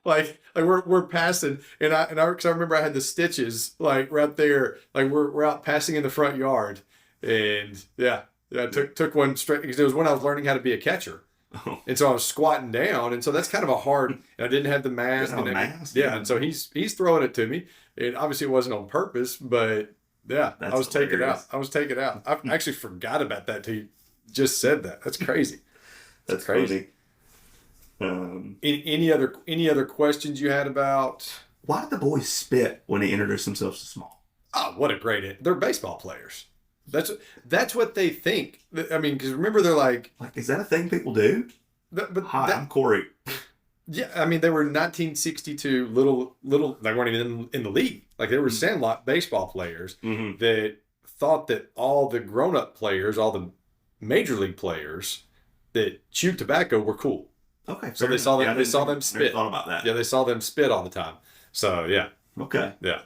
like we're passing, and I because I remember I had the stitches like right there, like we're out passing in the front yard, and I took one straight because it was when I was learning how to be a catcher. Oh. And so I was squatting down, and so that's kind of a hard. And I didn't have the mask. And so he's throwing it to me, and obviously it wasn't on purpose, but I was taken out. I actually forgot about that till you just said that. That's crazy. That's crazy. Any other questions you had about? Why did the boys spit when they introduced themselves to Small? Oh, what a great! They're baseball players. That's what they think. I mean, because remember, they're like, is that a thing people do? Hi, I'm Corey. Yeah, I mean, they were 1962 little. They weren't even in the league. Like they were Sandlot baseball players that thought that all the grown-up players, all the major league players that chewed tobacco were cool. Okay, so they saw them. They saw them spit. Thought about that. Yeah, they saw them spit all the time. So yeah. Okay. Yeah.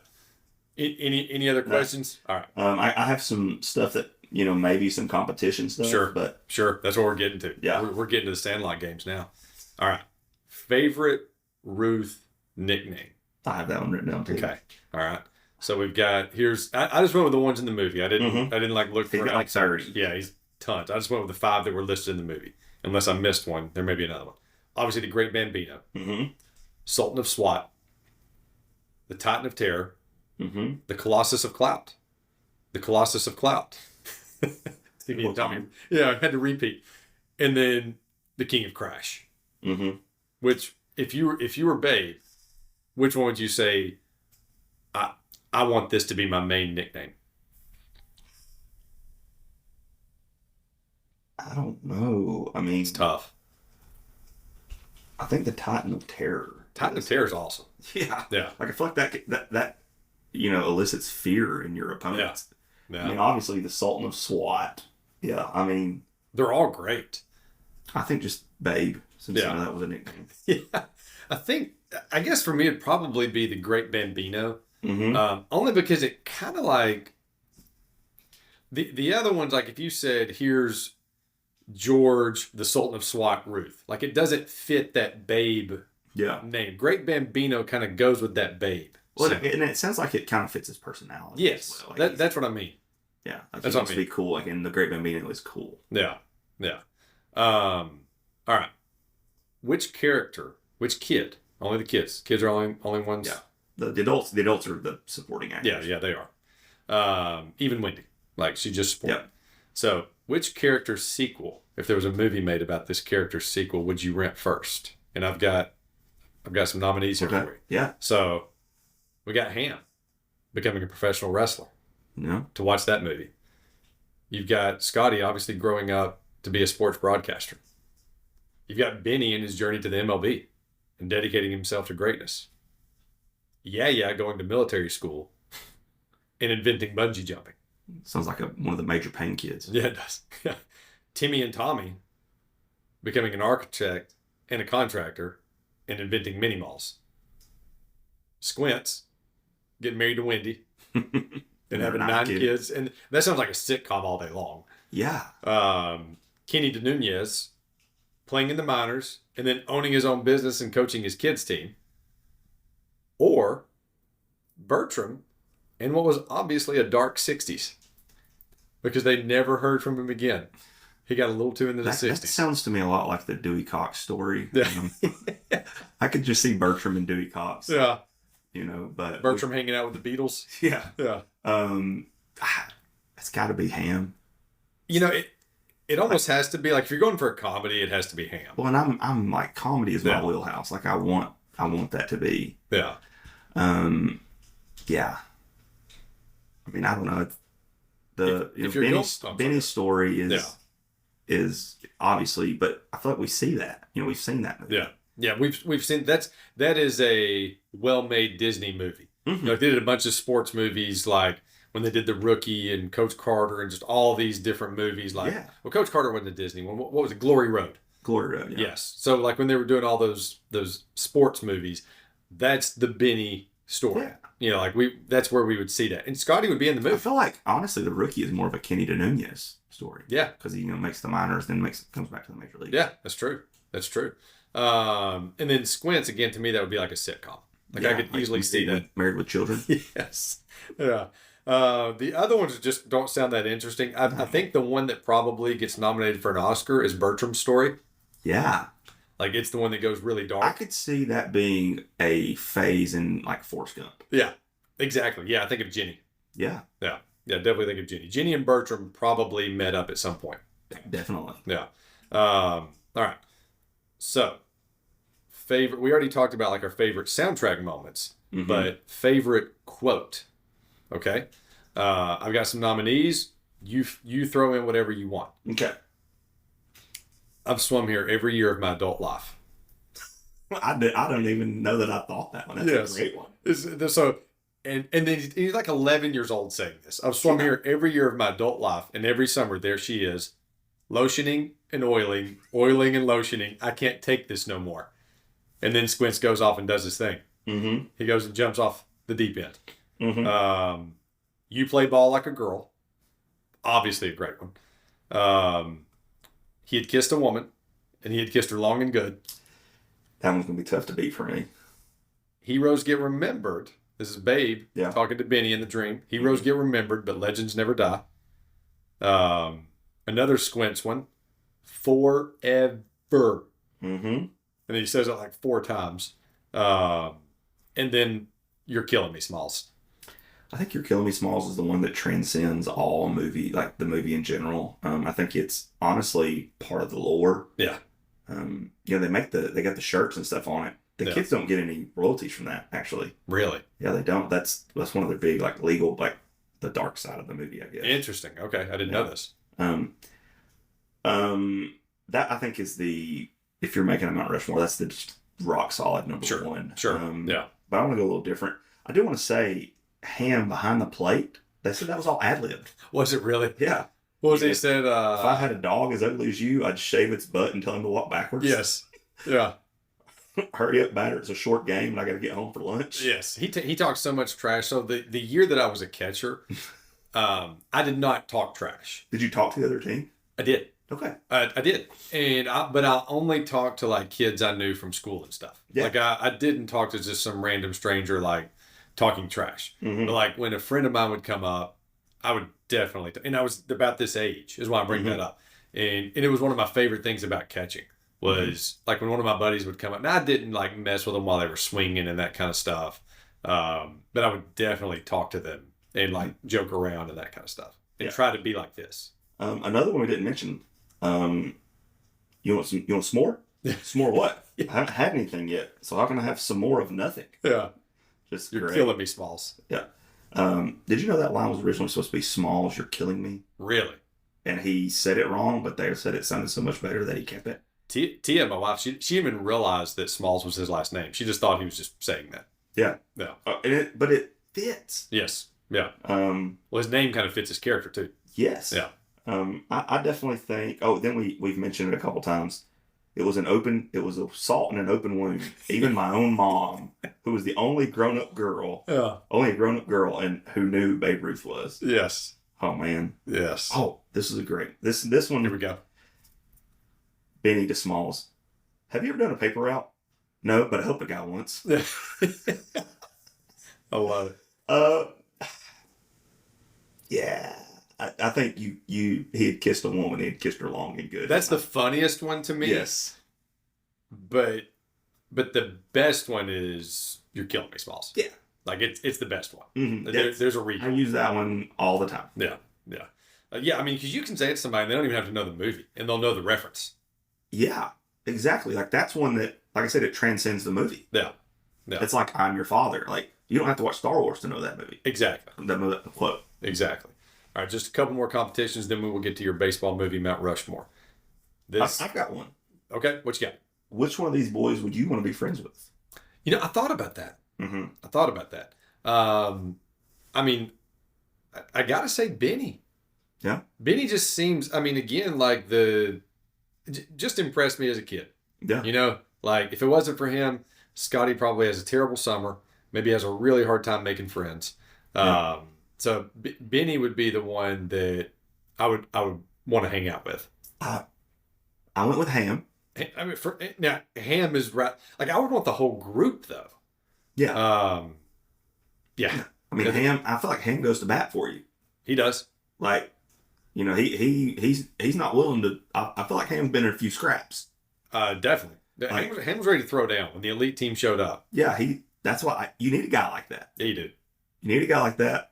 Any other questions? All right. I have some stuff that maybe some competition stuff. Sure. But sure. That's what we're getting to. Yeah. We're getting to the Sandlot games now. All right. Favorite Ruth nickname. I have that one written down too. Okay. All right. So we've got I just went with the ones in the movie. I didn't like look for He's got like 30. Yeah, he's tons. I just went with the 5 that were listed in the movie. Unless I missed one, there may be another one. Obviously, the Great Bambino, Sultan of SWAT, the Titan of Terror, the Colossus of Clout, the Colossus of Clout. Yeah, I had to repeat, and then the King of Crash. Which, if you were Babe, which one would you say? I want this to be my main nickname. I don't know. I mean, It's tough. I think the Titan of Terror. Titan of Terror is awesome. Yeah. Yeah. Like I feel like that elicits fear in your opponents. Yeah. I mean, obviously the Sultan of SWAT. Yeah. I mean, They're all great. I think just Babe, since that was a nickname. Yeah. I guess for me it'd probably be the Great Bambino. Only because it kind of like the other ones, like if you said here's George the Sultan of SWAT Ruth, like it doesn't fit that Babe name. Great Bambino kind of goes with that Babe. Well, and it sounds like it kind of fits his personality. Yes, as well. Like that's what I mean. Yeah, like that's he what wants I to mean. be cool. Like, and the Great Bambino is cool. Yeah. All right. Which kid? Only the kids. Kids are only ones. Yeah. The adults are the supporting actors. Yeah, they are. Even Wendy, like she just supported. Yeah. So, which character sequel, if there was a movie made about this character sequel, would you rent first? And I've got some nominees here for you. Yeah. So, we got Ham becoming a professional wrestler. No. To watch that movie. You've got Scotty obviously growing up to be a sports broadcaster. You've got Benny in his journey to the MLB and dedicating himself to greatness. Yeah, going to military school and inventing bungee jumping. Sounds like one of the Major Payne kids. Yeah, it does. Timmy and Tommy becoming an architect and a contractor and inventing mini malls. Squints getting married to Wendy and having 9 kids. And that sounds like a sitcom all day long. Yeah. Kenny DeNunez playing in the minors and then owning his own business and coaching his kids' team. Or Bertram in what was obviously a dark 60s because they never heard from him again. He got a little too into the 60s. That sounds to me a lot like the Dewey Cox story. Yeah. I could just see Bertram and Dewey Cox. Yeah. But Bertram hanging out with the Beatles. Yeah. Yeah. It's got to be Ham. It almost has to be like if you're going for a comedy, it has to be Ham. Well, and I'm like comedy is my wheelhouse. Like I want that to be. Yeah. Yeah. I mean, I don't know. Benny's story is obviously, but I feel like we see that. We've seen that movie. Yeah, we've seen that is a well-made Disney movie. Mm-hmm. They did a bunch of sports movies like when they did The Rookie and Coach Carter and just all these different movies. Well, Coach Carter wasn't a Disney one. What was it? Glory Road. Glory Road. Yeah. Yes. So like when they were doing all those sports movies, that's the Benny story. Yeah. That's where we would see that. And Scotty would be in the movie. I feel like honestly The Rookie is more of a Kenny DeNunez story. Yeah. Because he makes the minors, then comes back to the major league. Yeah, that's true. And then Squints, again, to me, that would be like a sitcom. I could easily see that. Married with Children. Yes. Yeah. The other ones just don't sound that interesting. I think the one that probably gets nominated for an Oscar is Bertram's story. Yeah. Like it's the one that goes really dark. I could see that being a phase in like Forrest Gump. Yeah, exactly. Yeah, I think of Jenny. Yeah. Yeah, definitely think of Jenny. Jenny and Bertram probably met up at some point. Definitely. Yeah. All right. So, we already talked about like our favorite soundtrack moments, but favorite quote. Okay. I've got some nominees. You throw in whatever you want. Okay. I've swum here every year of my adult life. I don't even know that I thought that one. That's a great one. So, and then he's like 11 years old saying this. I've swum here every year of my adult life, and every summer there she is, lotioning and oiling and lotioning. I can't take this no more. And then Squints goes off and does his thing. Mm-hmm. He goes and jumps off the deep end. Mm-hmm. You play ball like a girl. obviously a great one. He had kissed a woman, and he had kissed her long and good. That one's going to be tough to beat for me. Heroes get remembered. This is Babe talking to Benny in the dream. Heroes get remembered, but legends never die. Another Squints one. Forever. Mm-hmm. And he says it like 4 times. And then You're Killing Me, Smalls. I think You're Killing Me, Smalls is the one that transcends all movie, like the movie in general. I think it's honestly part of the lore. Yeah. They got the shirts and stuff on it. The kids don't get any royalties from that, actually. Really? Yeah, they don't. That's one of their big, like, legal, like, the dark side of the movie, I guess. Interesting. Okay, I didn't know this. That I think is if you're making a Mount Rushmore, that's the just rock solid number one. Sure. But I want to go a little different. I do want to say Ham Behind the Plate. They said that was all ad-libbed. Was it really? Yeah. What was he said? If I had a dog as ugly as you, I'd shave its butt and tell him to walk backwards. Yes. Yeah. Hurry up, batter. It's a short game and I got to get home for lunch. Yes. He talks so much trash. So the year that I was a catcher, I did not talk trash. Did you talk to the other team? I did. Okay. I did. But I only talked to like kids I knew from school and stuff. Yeah. Like I didn't talk to just some random stranger like talking trash. Mm-hmm. But like when a friend of mine would come up, I would definitely, and I was about this age is why I bring that up. And it was one of my favorite things about catching was like when one of my buddies would come up. Now I didn't like mess with them while they were swinging and that kind of stuff. But I would definitely talk to them and like joke around and that kind of stuff and try to be like this. Another one we didn't mention. You want s'more? S'more what? I haven't had anything yet, so how can I have some more of nothing? Yeah. Just You're killing me, Smalls. Yeah. Did you know that line was originally supposed to be Smalls, you're killing me? Really? And he said it wrong, but they said it sounded so much better that he kept it. Tia, my wife, she even realized that Smalls was his last name. She just thought he was just saying that. Yeah. Yeah. But it fits. Yes. Yeah. Well, his name kind of fits his character too. Yes. Yeah. I definitely think. Oh, then we've mentioned it a couple times. It was a assault in an open wound. Even my own mom, who was the only grown-up girl, and who knew Babe Ruth was. Yes. Oh man. Yes. Oh, this is a great. This one. Here we go. Benny to Smalls. Have you ever done a paper route? No, but I helped a guy once. I love it. Yeah. I think he had kissed a woman. He had kissed her long and good. That's the funniest one to me. Yes. But the best one is You're Killing Me, Smalls. Yeah. Like it's the best one. Mm-hmm. There's a reason. I use that one all the time. Yeah. Yeah. Yeah. I mean, because you can say it to somebody and they don't even have to know the movie and they'll know the reference. Yeah, exactly. Like that's one that, like I said, it transcends the movie. Yeah. Yeah. It's like I'm Your Father. Like you don't have to watch Star Wars to know that movie. Exactly. That quote. Exactly. All right, just a couple more competitions, then we will get to your baseball movie, Mount Rushmore. I've got one. Okay, what you got? Which one of these boys would you want to be friends with? You know, I thought about that. Mm-hmm. I thought about that. I mean, I got to say Benny. Yeah. Benny just seems, I mean, again, like just impressed me as a kid. Yeah. You know, like if it wasn't for him, Scotty probably has a terrible summer, maybe has a really hard time making friends. Yeah. So Benny would be the one that I would want to hang out with. I went with Ham. I mean, now Ham is right. Like I would want the whole group though. Yeah. Yeah. I mean, Ham. I feel like Ham goes to bat for you. He does. Like, you know, he's not willing to. I feel like Ham's been in a few scraps. Definitely. Like, Ham was ready to throw down when the elite team showed up. Yeah. That's why you need a guy like that. Yeah, you do. You need a guy like that.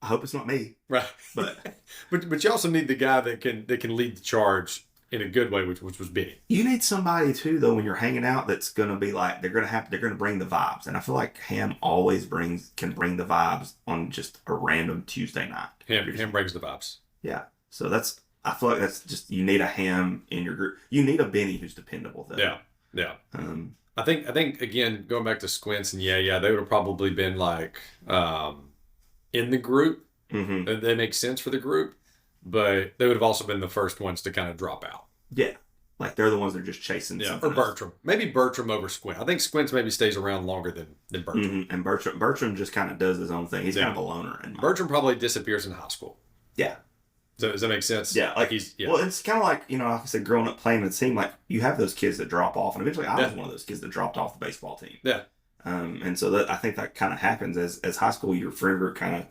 I hope it's not me. Right. But you also need the guy that can lead the charge in a good way, which was Benny. You need somebody too, though, when you're hanging out that's gonna be like they're gonna bring the vibes. And I feel like Ham always can bring the vibes on just a random Tuesday night. Ham brings the vibes. Yeah. So I feel like that's just you need a Ham in your group. You need a Benny who's dependable though. Yeah. Yeah. I think again, going back to Squints and they would have probably been like in the group. Mm-hmm. They make sense for the group, but they would have also been the first ones to kind of drop out. Yeah. Like they're the ones that are just chasing something. Or Bertram. Maybe Bertram over Squint. I think Squints maybe stays around longer than Bertram. Mm-hmm. And Bertram just kind of does his own thing. He's kind of a loner. Bertram probably disappears in high school. Yeah. Does that make sense? Yeah, like he's well, it's kind of like like I said, growing up playing in a team. Like you have those kids that drop off, and eventually I was one of those kids that dropped off the baseball team. Yeah. And so that I think that kind of happens as high school, your friend group kind of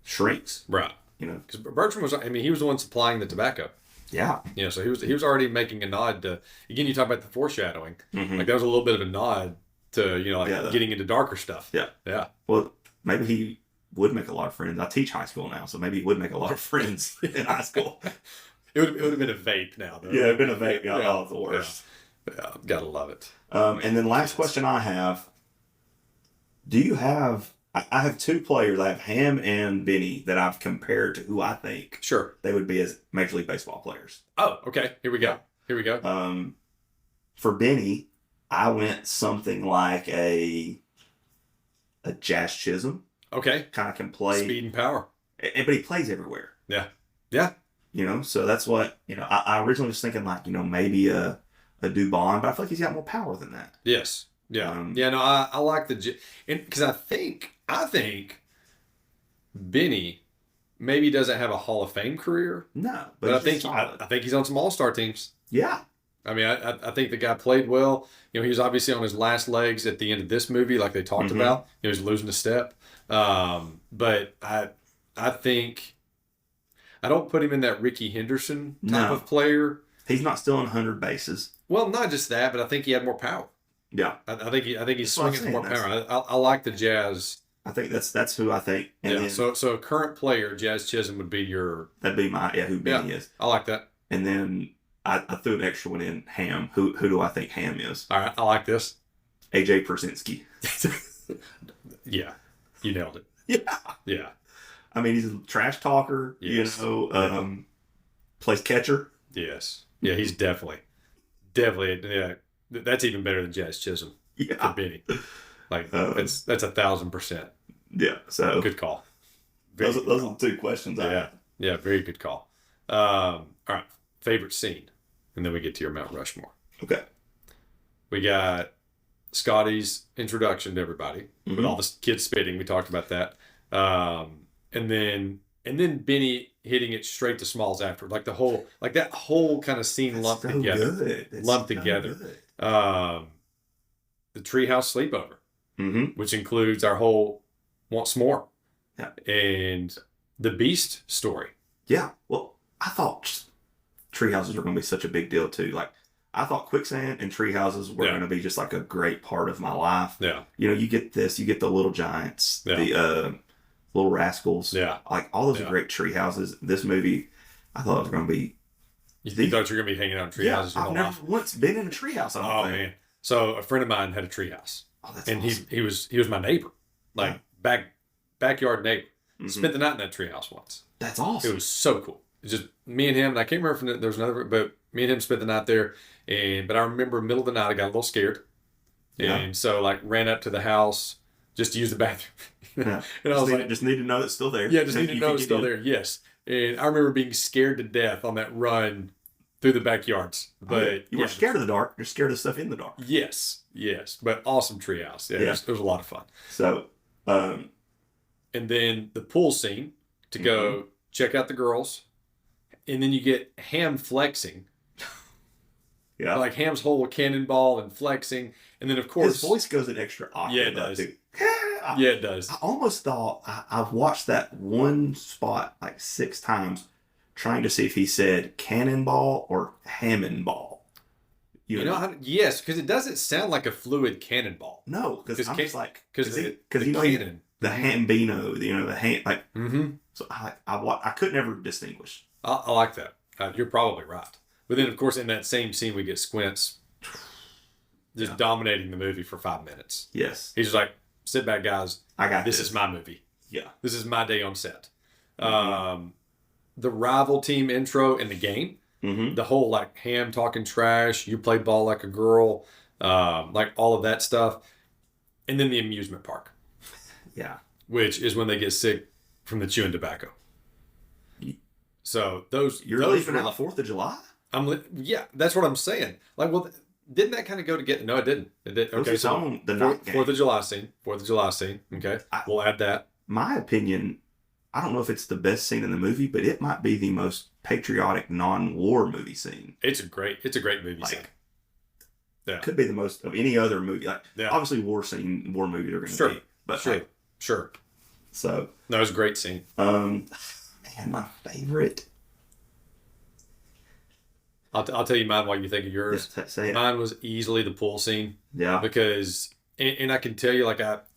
shrinks. Right. Because Bertram was, he was the one supplying the tobacco. Yeah. So he was already making a nod to, again, you talk about the foreshadowing. Mm-hmm. Like that was a little bit of a nod to, getting into darker stuff. Yeah. Yeah. Well, maybe he would make a lot of friends. I teach high school now, so maybe he would make a lot of friends in high school. It would have been a vape now, though. Yeah, it'd been a vape. Yeah, oh, the worst. Yeah, gotta love it. And then last question I have: do you have? I have two players. I have Ham and Benny that I've compared to who I think they would be as Major League Baseball players. Oh, okay. Here we go. For Benny, I went something like a Jazz Chisholm. Okay. Kind of can play speed and power, but he plays everywhere. Yeah. So that's what I originally was thinking, like maybe a Dubon, but I feel like he's got more power than that. Yes. Yeah. I like because I think Benny maybe doesn't have a Hall of Fame career. No, but I think he's on some All-Star teams. Yeah. I think the guy played well. He was obviously on his last legs at the end of this movie, like they talked about. He was losing a step. But I think I don't put him in that Ricky Henderson type of player. He's not stealing 100 bases. Well, not just that, but I think he had more power. Yeah, I think he's swinging more power. I like the Jazz. I think that's who I think. And then, so a current player, Jazz Chisholm would be your. That'd be who Benny is. I like that. And then I threw an extra one in, Ham. Who do I think Ham is? All right, I like this. AJ Przinsky. Yeah, you nailed it. Yeah. He's a trash talker. Yes. Plays catcher. Yes. Yeah, he's definitely. Yeah, that's even better than Jazz Chisholm. Yeah. For Benny. Like that's 1,000%. Yeah. So good call. Those are the two questions I have. Yeah, very good call. All right, favorite scene, and then we get to your Mount Rushmore. Okay. We got Scotty's introduction to everybody with all the kids spitting. We talked about that, and then Benny hitting it straight to Smalls after, like that whole kind of scene lumped together. The treehouse sleepover, which includes our whole Once More, and the Beast story. Yeah, well, I thought tree houses were going to be such a big deal too. Like, I thought quicksand and tree houses were going to be just like a great part of my life. Yeah, you get the Little Giants, the Little Rascals. Yeah, like all those are great tree houses. This movie, I thought it was going to be. You thought you were going to be hanging out in tree houses? I've never once been in a tree house. Man! So a friend of mine had a tree house. Oh, that's and awesome. he was my neighbor, like backyard neighbor. Spent the night in that tree house once. That's awesome. It was so cool. It's just me and him, and I can't remember if there was another, but me and him spent the night there. But I remember middle of the night, I got a little scared, and so ran up to the house just to use the bathroom. And I was just need to know it's still there. Yeah, just need to know it's still there. Yes, and I remember being scared to death on that run through the backyards. But you weren't scared of the dark. You're scared of stuff in the dark. Yes, but awesome treehouse. Yeah, it was a lot of fun. So, and then the pool scene to go check out the girls, and then you get Ham flexing. Yeah, like Ham's whole cannonball and flexing, and then of course his voice goes an extra octave. Yeah, it does. Yeah, it does. I almost thought I've watched that one spot like 6 times, trying to see if he said cannonball or Hammondball. Yes, because it doesn't sound like a fluid cannonball. No, because I'm just like because the Hambino, the hand like. So I could never distinguish. I like that. You're probably right. But then, of course, in that same scene, we get Squints just dominating the movie for 5 minutes. Yes. He's just like, sit back, guys. I got this. This is my movie. Yeah. This is my day on set. The rival team intro in the game, the whole like Ham talking trash, you play ball like a girl, like all of that stuff. And then the amusement park. Yeah. Which is when they get sick from the chewing tobacco. So You're leaving out 4th of July? Yeah, that's what I'm saying. Like, well, didn't that kind of go together? No, it didn't. It did. Okay, so the night game. 4th of July scene. Okay, we'll add that. My opinion, I don't know if it's the best scene in the movie, but it might be the most patriotic non-war movie scene. It's a great movie scene. Yeah. Could be the most of any other movie. Like, yeah. Obviously, war movies are going to be. But sure. So that was a great scene. Man, my favorite. I'll tell you mine while you think of yours. Yes, say it. Mine was easily the pool scene. Yeah. Because, and I can tell you,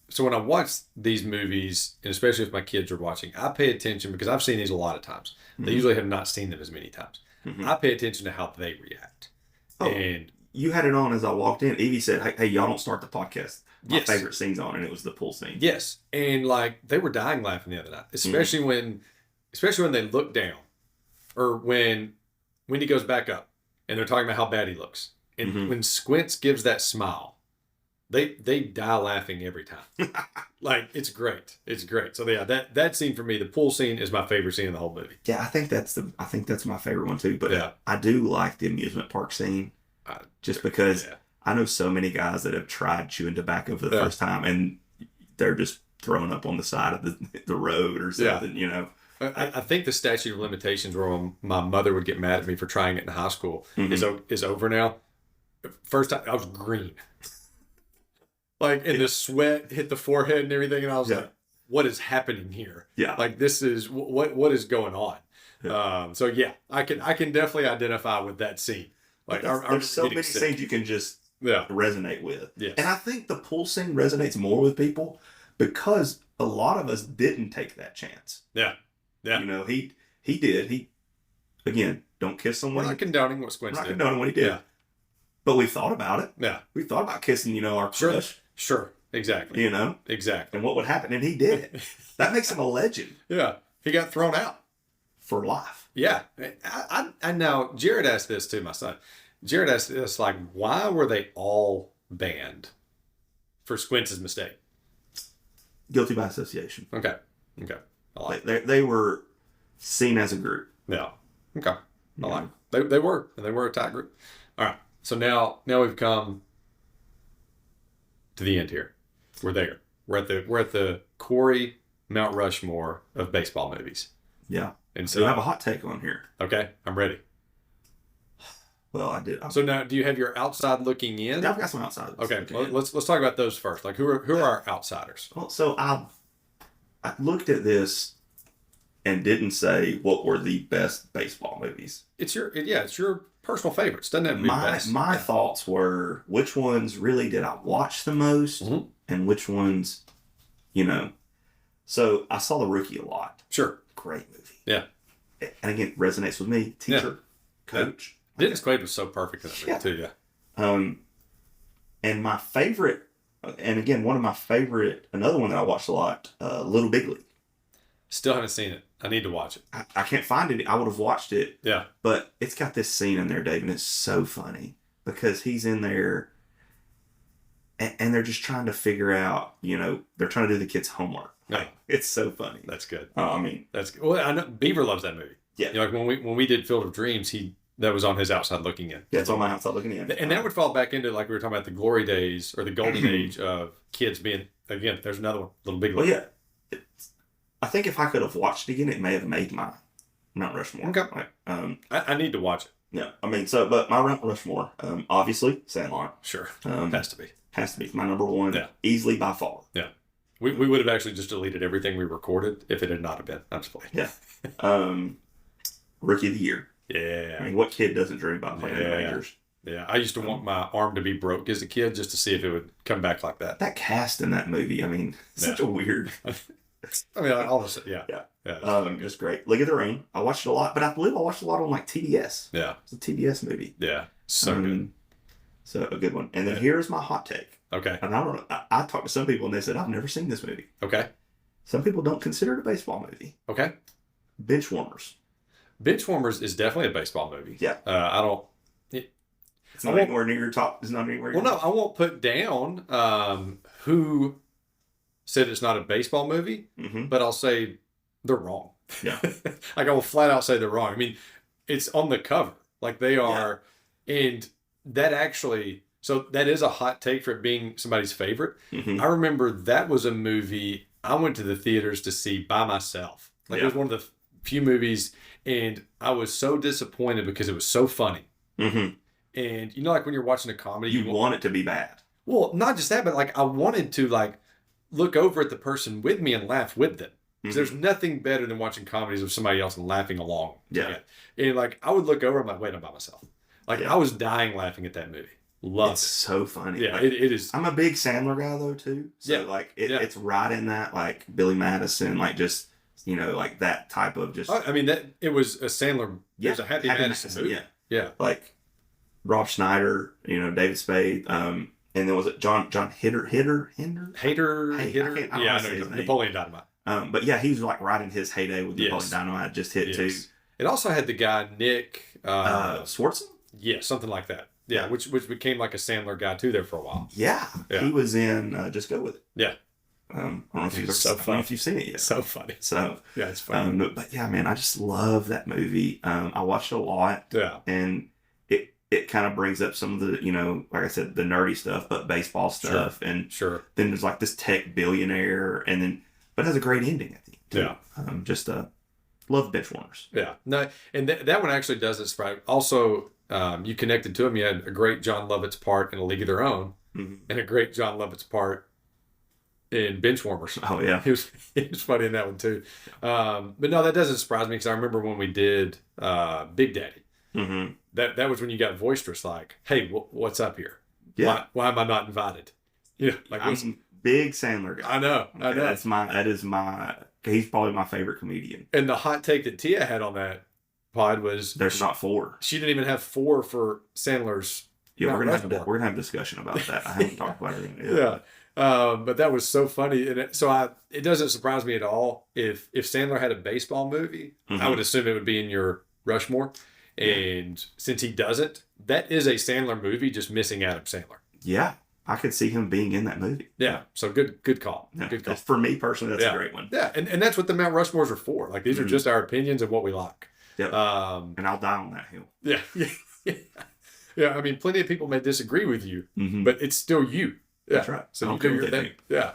so when I watch these movies, and especially if my kids are watching, I pay attention because I've seen these a lot of times. They usually have not seen them as many times. I pay attention to how they react. Oh, and you had it on as I walked in. Evie said, hey, y'all don't start the podcast. My favorite scene's on, and it was the pool scene. Yes. And they were dying laughing the other night, especially when they look down, or when Wendy goes back up and they're talking about how bad he looks. And when Squints gives that smile, they die laughing every time. It's great. It's great. So yeah, that scene for me, the pool scene, is my favorite scene in the whole movie. Yeah, I think that's my favorite one too. But I do like the amusement park scene, just because I know so many guys that have tried chewing tobacco for the first time, and they're just throwing up on the side of the road or something. You know. I think the statute of limitations where my mother would get mad at me for trying it in high school is over now. First time I was green. And the sweat hit the forehead and everything, and I was like, what is happening here? Yeah. This is what is going on? Yeah. So yeah, I can definitely identify with that scene. There's so many scenes you can just resonate with. Yes. And I think the pool scene resonates more with people because a lot of us didn't take that chance. Yeah. Yeah. You know, he did. He, again, don't kiss someone. We're not condoning what Squints did. Not condoning what he did. Yeah. But we thought about it. Yeah. We thought about kissing, our crush. Sure. Exactly. Exactly. And what would happen? And he did it. That makes him a legend. Yeah. He got thrown out. For life. Yeah. I now, Jared asked this too, my son. Jared asked this, why were they all banned for Squints' mistake? Guilty by association. Okay. They were seen as a group. Yeah. Okay. I like it. They were. And they were a tight group. All right. So now we've come to the end here. We're there. We're at the Corey Mount Rushmore of baseball movies. Yeah. And so you have a hot take on here. Okay. I'm ready. Well, I did. So now, do you have your outside looking in? Yeah, I've got some outsiders. Okay. Let's talk about those first. Who are our outsiders? Well, so I looked at this and didn't say what were the best baseball movies. It's your personal favorites. Doesn't have to be best. My thoughts were, which ones really did I watch the most, and which ones, So I saw The Rookie a lot. Sure. Great movie. Yeah. And again, resonates with me. Teacher, coach. Dennis Quaid was so perfect in that movie too. Yeah. And my favorite, and again, another one that I watched a lot, Little Big League. Still haven't seen it. I need to watch it. I can't find it. I would have watched it. Yeah. But it's got this scene in there, Dave, and it's so funny because he's in there and they're just trying to figure out, they're trying to do the kids' homework. Yeah. It's so funny. That's good. That's good. Well, I know Beaver loves that movie. Yeah. When we did Field of Dreams, that was on his outside looking in. Yeah, it's on my outside looking in. And that would fall back into, we were talking about the glory days or the golden age of kids being, again, there's another one, Little Big League. Well, yeah. I think if I could have watched it again, it may have made my Mount Rushmore. Okay. I need to watch it. Yeah. But my Mount Rushmore, obviously, Sandlot. Sure. Has to be. Has to be. My number one. Yeah. Easily by far. Yeah. We would have actually just deleted everything we recorded if it had not have been. I'm just playing. Yeah. Rookie of the Year. Yeah. I mean, what kid doesn't dream about playing the Rangers? Yeah. I used to want my arm to be broke as a kid just to see if it would come back like that. That cast in that movie, such a weird... all this, yeah. Just great. League of the Ring. I watched it a lot, but I believe I watched a lot on TBS. Yeah. It's a TBS movie. Yeah. So good. So a good one. And then here's my hot take. Okay. And I don't know. I talked to some people and they said, I've never seen this movie. Okay. Some people don't consider it a baseball movie. Okay. Benchwarmers. Benchwarmers is definitely a baseball movie. Yeah. It's not anywhere near your top. It's not anywhere. Well, no, I won't put down who said it's not a baseball movie, but I'll say they're wrong. Yeah. I will flat out say they're wrong. I mean, it's on the cover. They are, and that actually, so that is a hot take for it being somebody's favorite. I remember that was a movie I went to the theaters to see by myself. Like, it was one of the few movies, and I was so disappointed because it was so funny. Mm-hmm. And, like when you're watching a comedy, you want it to be bad. Well, not just that, but like I wanted to like look over at the person with me and laugh with them. Because there's nothing better than watching comedies with somebody else and laughing along. Yeah. And like I would look over, I'm like, wait, I'm by myself. Like I was dying laughing at that movie. It's so funny. Yeah, like, it is. I'm a big Sandler guy though too. So like it's right in that, like Billy Madison, like just like that type of just. I mean, that it was a Sandler. Yeah, it was a Happy Madison movie. Yeah. Like Rob Schneider, David Spade, and then was it John Hitter? Yeah, I know Napoleon Dynamite. But yeah, he was like right in his heyday with Napoleon Dynamite. Just hit too. It also had the guy Nick Swartzen. Yeah, something like that. Yeah, which became like a Sandler guy too there for a while. Yeah. He was in Just Go With It. Yeah. I don't know if you've seen it yet. So funny. So yeah, it's funny. But yeah, man, I just love that movie. I watched it a lot. Yeah. And it kind of brings up some of the, like I said, the nerdy stuff, but baseball stuff. Sure. And then there's like this tech billionaire, but it has a great ending at the end too. Yeah. Just love Benchwarmers. Yeah. No, and that one actually does this right. Also, you connected to him. You had a great John Lovitz part in A League of Their Own, and a great John Lovitz part in Benchwarmers. Oh yeah, he was funny in that one too. But no, that doesn't surprise me because I remember when we did Big Daddy. Mm-hmm. That was when you got boisterous, like, "Hey, what's up here? Yeah, why am I not invited?" Like I'm a big Sandler guy. I know. That is my. He's probably my favorite comedian. And the hot take that Tia had on that pod was there's not 4. She didn't even have 4 for Sandler's. Yeah, we're gonna have a discussion about that. I haven't talked about it yet. Yeah. But that was so funny, and it doesn't surprise me at all if Sandler had a baseball movie. I would assume it would be in your Rushmore, and since he doesn't, that is a Sandler movie, just missing Adam Sandler. Yeah, I could see him being in that movie. Yeah, so good call. Yeah. Good call. For me personally, that's a great one. Yeah, and that's what the Mount Rushmores are for. Like these are just our opinions of what we like. Yep. And I'll die on that hill. Yeah. Yeah. I mean, plenty of people may disagree with you, but it's still you. Yeah. That's right. So you do your thing. Yeah.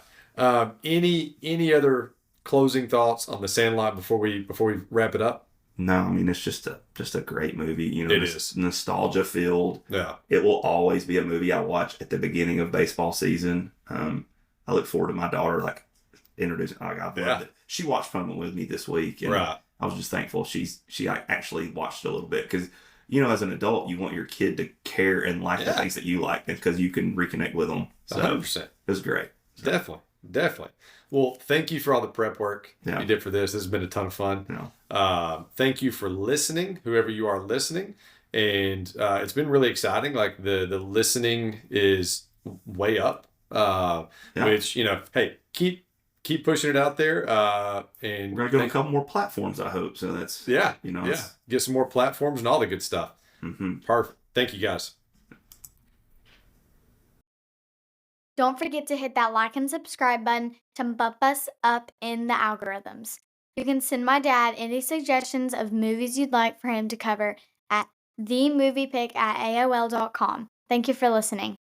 Any other closing thoughts on The Sandlot before we wrap it up? No, I mean, it's just a great movie. It is nostalgia filled. Yeah. It will always be a movie I watch at the beginning of baseball season. I look forward to my daughter introducing. I loved it. She watched Fun with me this week, and I was just thankful she actually watched a little bit because as an adult you want your kid to care and like the things that you like because you can reconnect with them. So 100%. It was great. Definitely. Well, thank you for all the prep work you did for this. This has been a ton of fun. Thank you for listening, whoever you are listening. And it's been really exciting. Like the listening is way up, which, hey, keep pushing it out there. And we're going to go a couple more platforms, I hope. So that's, get some more platforms and all the good stuff. Perfect. Thank you guys. Don't forget to hit that like and subscribe button to bump us up in the algorithms. You can send my dad any suggestions of movies you'd like for him to cover at themoviepick@aol.com. Thank you for listening.